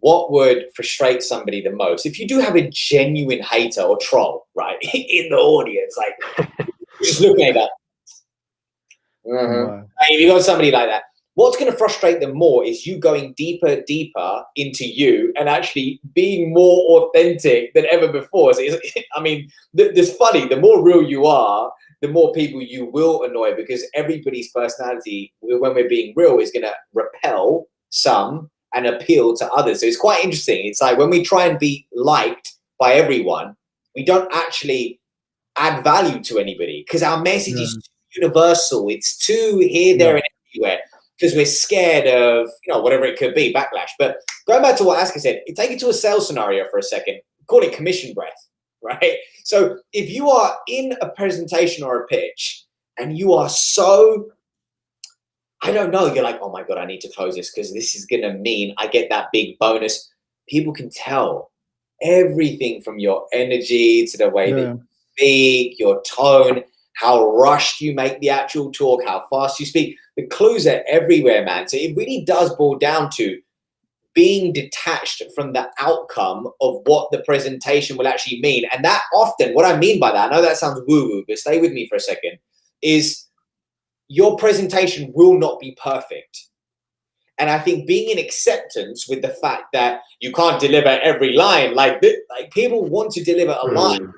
what would frustrate somebody the most? If you do have a genuine hater or troll, right, in the audience, like just looking at that. Wow. If you got somebody like that, what's going to frustrate them more is you going deeper into you and actually being more authentic than ever before. So it's funny. The more real you are, the more people you will annoy, because everybody's personality, when we're being real, is going to repel some and appeal to others. So it's quite interesting. It's like when we try and be liked by everyone, we don't actually add value to anybody because our message is too universal. It's too here, there, and everywhere. Because we're scared of, whatever it could be, backlash. But going back to what Aska said, take it to a sales scenario for a second. Call it commission breath, right? So if you are in a presentation or a pitch and you are so, I don't know, you're like, oh my God, I need to close this because this is going to mean I get that big bonus. People can tell everything from your energy to the way that you speak, your tone, how rushed you make the actual talk, how fast you speak. The clues are everywhere, man. So it really does boil down to being detached from the outcome of what the presentation will actually mean. And that often, what I mean by that, I know that sounds woo-woo, but stay with me for a second, is your presentation will not be perfect. And I think being in acceptance with the fact that you can't deliver every line, like people want to deliver a line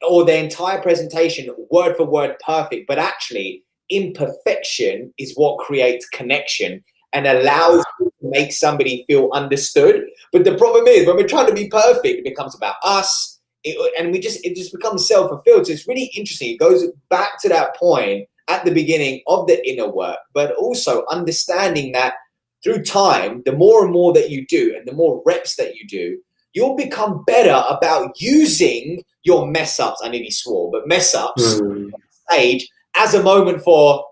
or their entire presentation word for word perfect, but actually imperfection is what creates connection and allows you to make somebody feel understood. But the problem is when we're trying to be perfect, it becomes about us, and it just becomes self-fulfilled. So it's really interesting. It goes back to that point at the beginning of the inner work, but also understanding that through time, the more and more that you do and the more reps that you do, you'll become better about using your mess ups. I nearly swore, but mess ups on stage as a moment for,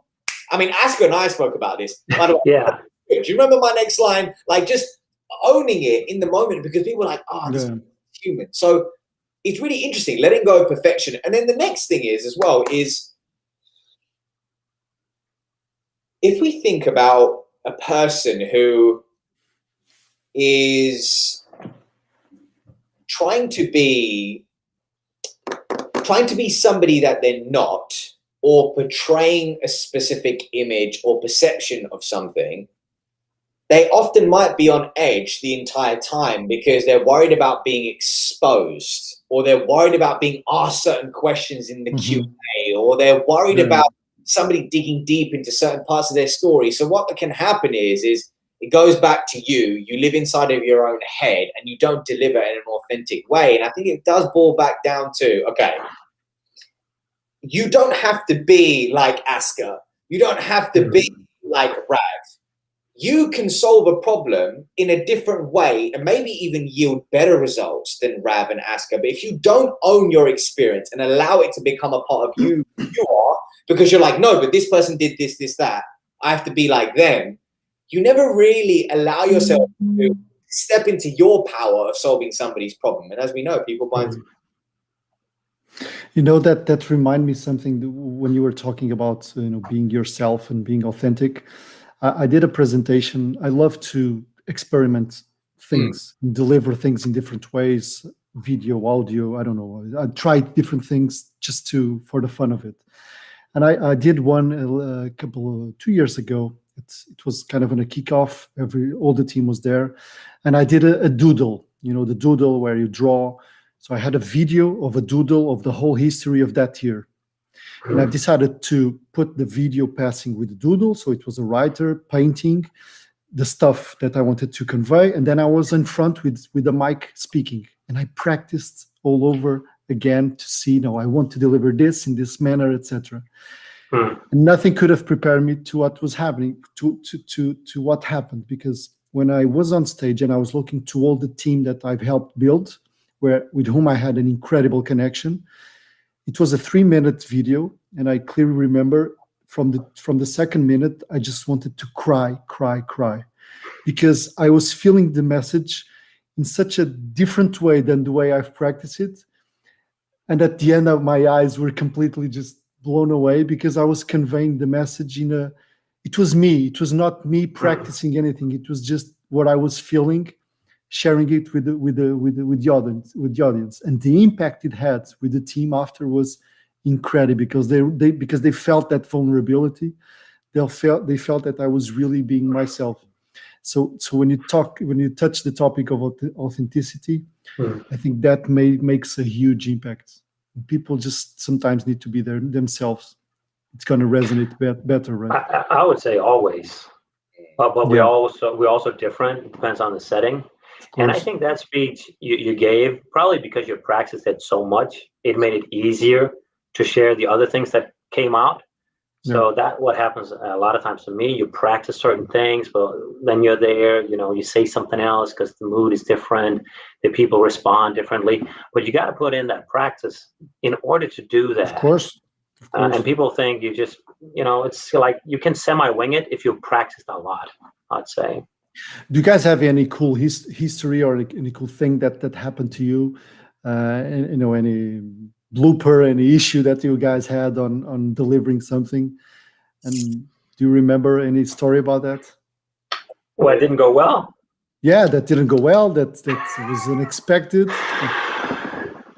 I mean, Asker and I spoke about this. By the way, Yeah. do you remember my next line? Like just owning it in the moment, because people are like, oh, this is human. So it's really interesting, letting go of perfection. And then the next thing is as well is, if we think about a person who is trying to be somebody that they're not, or portraying a specific image or perception of something, they often might be on edge the entire time because they're worried about being exposed, or they're worried about being asked certain questions in the Q&A, or they're worried about somebody digging deep into certain parts of their story. So what can happen is it goes back to you. You live inside of your own head and you don't deliver in an authentic way. And I think it does boil back down to, okay, you don't have to be like Asker. You don't have to be like Rav. You can solve a problem in a different way and maybe even yield better results than Rav and Asker. But if you don't own your experience and allow it to become a part of you are, because you're like, no, but this person did this, that, I have to be like them. You never really allow yourself to step into your power of solving somebody's problem. And as we know, people find. You know, that remind me something when you were talking about, being yourself and being authentic. I did a presentation. I love to experiment things, deliver things in different ways, video, audio, I don't know. I tried different things just for the fun of it. And I did one a 2 years ago. It was kind of on a kickoff. All the team was there. And I did a doodle, the doodle where you draw. So I had a video of a doodle of the whole history of that year. And I've decided to put the video passing with the doodle. So it was a writer painting the stuff that I wanted to convey. And then I was in front with the mic speaking. And I practiced all over again to see, I want to deliver this in this manner, etc. And nothing could have prepared me to what was happening, to what happened. Because when I was on stage and I was looking to all the team that I've helped build, with whom I had an incredible connection, it was a 3-minute video, and I clearly remember from the second minute, I just wanted to cry, because I was feeling the message in such a different way than the way I've practiced it. And at the end of my eyes were completely just blown away, because I was conveying the message it was me. It was not me practicing anything. It was just what I was feeling, sharing it with the audience, and the impact it had with the team after was incredible, because they felt that vulnerability. They felt that I was really being myself. So when you touch the topic of authenticity, I think that makes a huge impact. People just sometimes need to be themselves. It's going to resonate better, right? I would say always, but we're also different. It depends on the setting. And I think that speech you gave, probably because you practiced it so much, it made it easier to share the other things that came out. So that what happens a lot of times to me, you practice certain things, but then you're there, you say something else because the mood is different, the people respond differently. But you got to put in that practice in order to do that. Of course. And people think you just, it's like you can semi-wing it if you practiced a lot, I'd say. Do you guys have any cool history or any cool thing that happened to you? Any blooper, any issue that you guys had on delivering something? And do you remember any story about that? Well, it didn't go well. Yeah, that didn't go well. That was unexpected.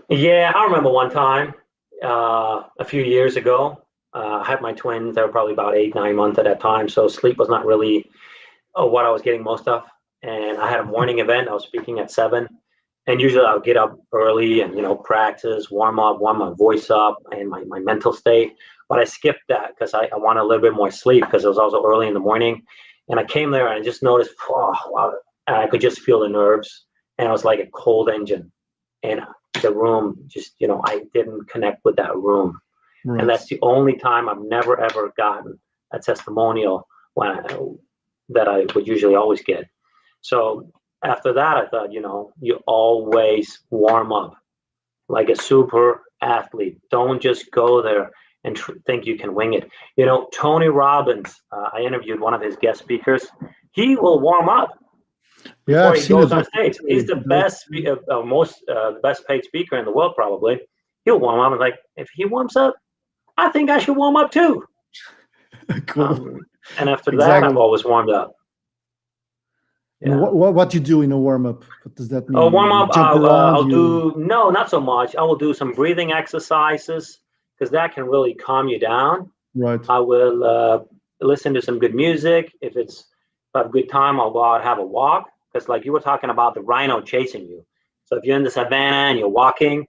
Yeah, I remember one time a few years ago. I had my twins. They were probably about 8-9 months at that time, so sleep was not really what I was getting most of. And I had a morning event. I was speaking at 7. And usually I'll get up early and, practice, warm my voice up and my mental state. But I skipped that because I wanted a little bit more sleep, because it was also early in the morning. And I came there and I just noticed, wow, I could just feel the nerves. And it was like a cold engine. And the room just, I didn't connect with that room. Right. And that's the only time I've never ever gotten a testimonial that I would usually always get. So after that, I thought, you always warm up like a super athlete. Don't just go there and think you can wing it. Tony Robbins, I interviewed one of his guest speakers. He will warm up before he goes on stage. He's the best, best paid speaker in the world, probably. He'll warm up and like, if he warms up, I think I should warm up too. Cool. And after that, I've always warmed up. Yeah. What do you do in a warm up? What does that mean? Oh, warm up. I'll do not so much. I will do some breathing exercises because that can really calm you down. Right. I will listen to some good music. If I have a good time, I'll go out and have a walk. Because like you were talking about the rhino chasing you. So if you're in the savannah and you're walking,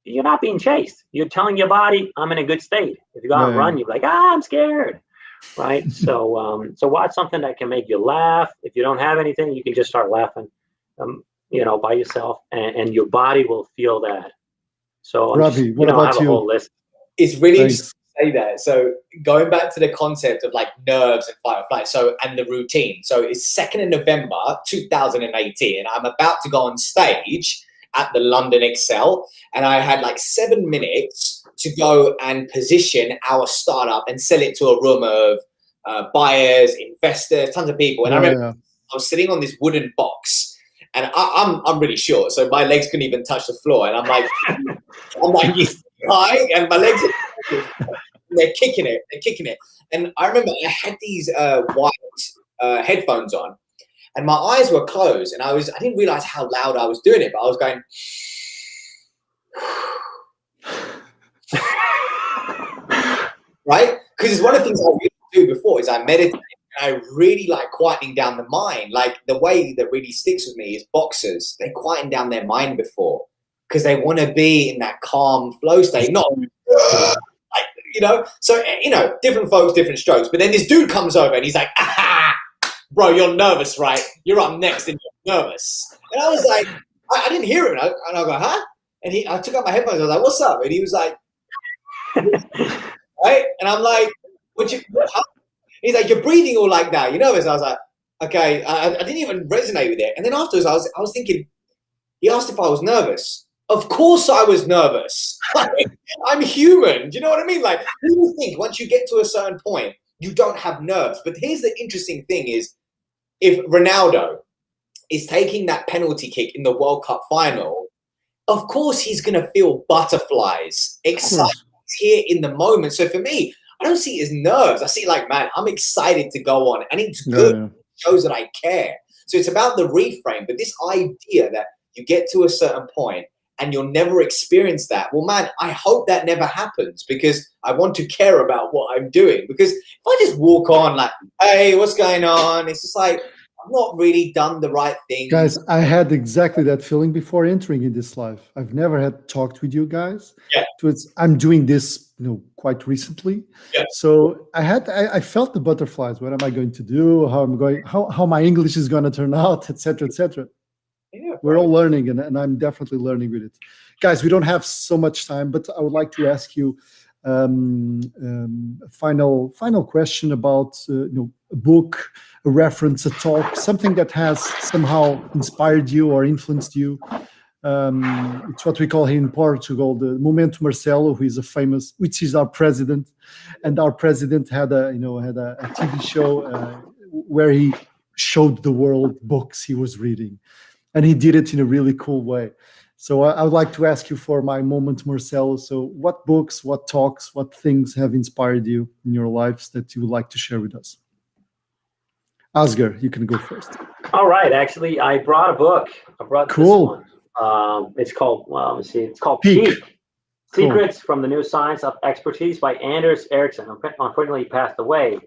you're not being chased. You're telling your body, I'm in a good state. If you go out and run, you're like, I'm scared. Right. So watch something that can make you laugh. If you don't have anything, you can just start laughing, by yourself, and your body will feel that. So Ravi, what about I have a whole list. It's really interesting to say that. So going back to the concept of like nerves and fight or flight, and the routine. So it's 2nd of November 2018, and I'm about to go on stage at the London Excel, and I had like 7 minutes to go and position our startup and sell it to a room of buyers, investors, tons of people. And I remember I was sitting on this wooden box, and I'm really short, so my legs couldn't even touch the floor. And I'm like high, and my legs they're kicking it. And I remember I had these white headphones on, and my eyes were closed, and I didn't realize how loud I was doing it, but I was going. Right? Because it's one of the things I really do before is I meditate, and I really like quieting down the mind. Like the way that really sticks with me is boxers. They quieten down their mind before because they want to be in that calm flow state, not like, so, different folks, different strokes. But then this dude comes over and he's like, aha, bro, you're nervous, right? You're up next and you're nervous. And I was like, I didn't hear him. And I go, huh? And I took out my headphones. I was like, what's up? And he was like, right? And I'm like, he's like, you're breathing all like that. You're nervous. I was like, okay. I didn't even resonate with it. And then afterwards, I was thinking, he asked if I was nervous. Of course I was nervous. I'm human. Do you know what I mean? Like, people think once you get to a certain point, you don't have nerves. But here's the interesting thing is, if Ronaldo is taking that penalty kick in the World Cup final, of course he's going to feel butterflies, excitement here in the moment. So for me, I don't see it as nerves. I see it like, man, I'm excited to go on, and it's good. It shows that I care. So it's about the reframe. But this idea that you get to a certain point and you'll never experience that. Well, man, I hope that never happens, because I want to care about what I'm doing. Because if I just walk on like, hey, what's going on? It's just like, I've not really done the right thing. Guys, I had exactly that feeling before entering in this life. I've never had talked with you guys. Yeah. I'm doing this, quite recently. Yeah. So I felt the butterflies. What am I going to do? How my English is going to turn out, etc., etc. Yeah, we're all learning, and I'm definitely learning with it. Guys, we don't have so much time, but I would like to ask you a final question about a book, a reference, a talk, something that has somehow inspired you or influenced you. It's what we call here in Portugal the Momento Marcelo, which is our president, and our president had a TV show where he showed the world books he was reading. And he did it in a really cool way. So I would like to ask you for my moment, Marcelo. So what books, what talks, what things have inspired you in your lives that you would like to share with us? Asger, you can go first. All right. Actually, I brought a book. I brought this one. It's called, it's called Peak. Secrets from the New Science of Expertise by Anders Ericsson. Unfortunately, he passed away.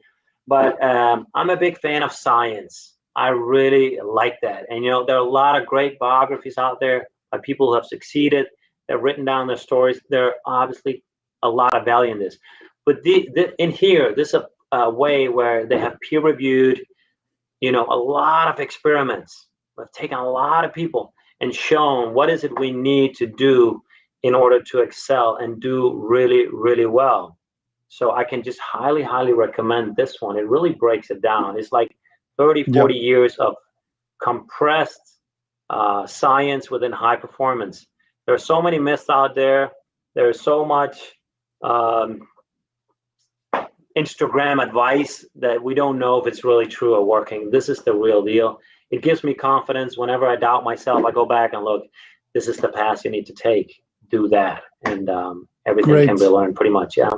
But I'm a big fan of science. I really like that. And, there are a lot of great biographies out there of people who have succeeded. They've written down their stories. There are obviously a lot of value in this. But in here, this is a way where they have peer-reviewed, a lot of experiments. We've taken a lot of people and shown what is it we need to do in order to excel and do really, really well. So I can just highly, highly recommend this one. It really breaks it down. It's like 30, 40 years of compressed science within high performance. There are so many myths out there. There's so much Instagram advice that we don't know if it's really true or working. This is the real deal. It gives me confidence. Whenever I doubt myself, I go back and look, this is the path you need to take. Do that. And everything can be learned pretty much. Yeah.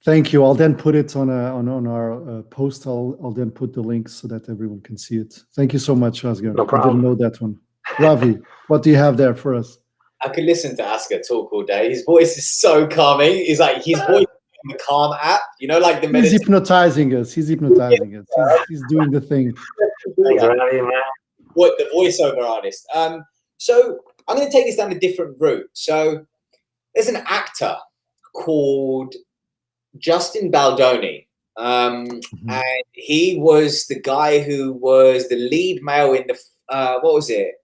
Thank you. I'll then put it on our post. I'll then put the links so that everyone can see it. Thank you so much, Asger. No problem. I didn't know that one. Ravi, what do you have there for us? I could listen to Asger talk all day. His voice is so calming. He's like, his voice on the Calm app, you know, like the He's hypnotizing us. He's hypnotizing us. He's doing the thing. What, the voiceover artist. So I'm going to take this down a different route. So there's an actor called Justin Baldoni. And he was the guy who was the lead male in the, what was it?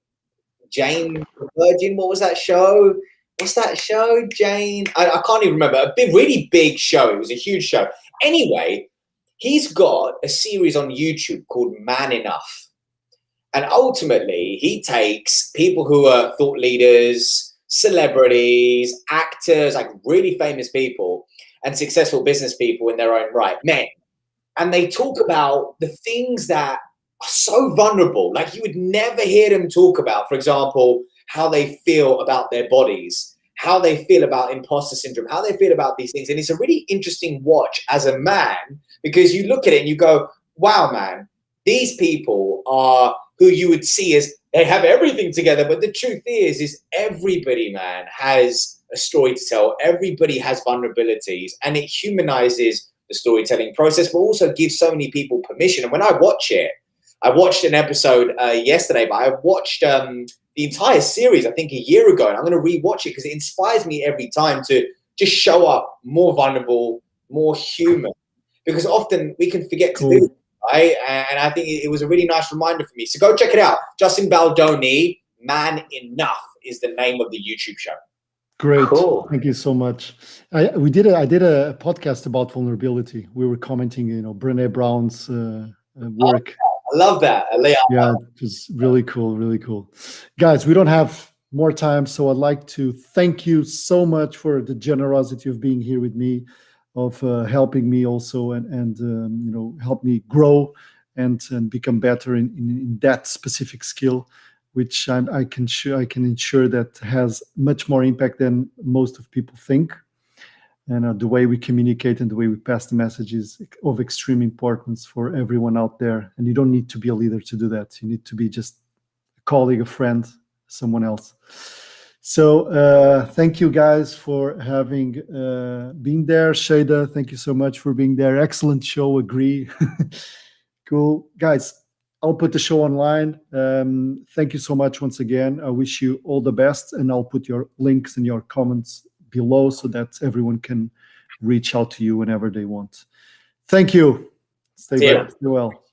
Jane the Virgin, what was that show? What's that show? Jane? I can't even remember. A big, really big show. It was a huge show. Anyway, he's got a series on YouTube called Man Enough. And ultimately, he takes people who are thought leaders, celebrities, actors, like really famous people and successful business people in their own right, men. And they talk about the things that are so vulnerable, like you would never hear them talk about, for example, how they feel about their bodies, how they feel about imposter syndrome, how they feel about these things. And it's a really interesting watch as a man, because you look at it and you go, wow, man, these people are who you would see as they have everything together. But the truth is everybody, man, has a story to tell. Everybody has vulnerabilities, and it humanizes the storytelling process, but also gives so many people permission. And when I watch it, I watched an episode yesterday, but I watched the entire series, I think, a year ago, and I'm going to rewatch it because it inspires me every time to just show up more vulnerable, more human, because often we can forget to do it, right? And I think it was a really nice reminder for me. So go check it out. Justin Baldoni, Man Enough is the name of the YouTube show. Great. Cool. Thank you so much. I did a podcast about vulnerability. We were commenting, Brené Brown's work. I love that. Yeah, it was really cool, really cool. Guys, we don't have more time, so I'd like to thank you so much for the generosity of being here with me, of helping me also, and help me grow and become better in that specific skill, which I can ensure that has much more impact than most of people think. And the way we communicate and the way we pass the message is of extreme importance for everyone out there. And you don't need to be a leader to do that. You need to be just a colleague, a friend, someone else. So thank you guys for having been there. Shada, thank you so much for being there. Excellent show, agree. Cool. Guys, I'll put the show online. Thank you so much once again. I wish you all the best, and I'll put your links and your comments below so that everyone can reach out to you whenever they want. Thank you. Stay well.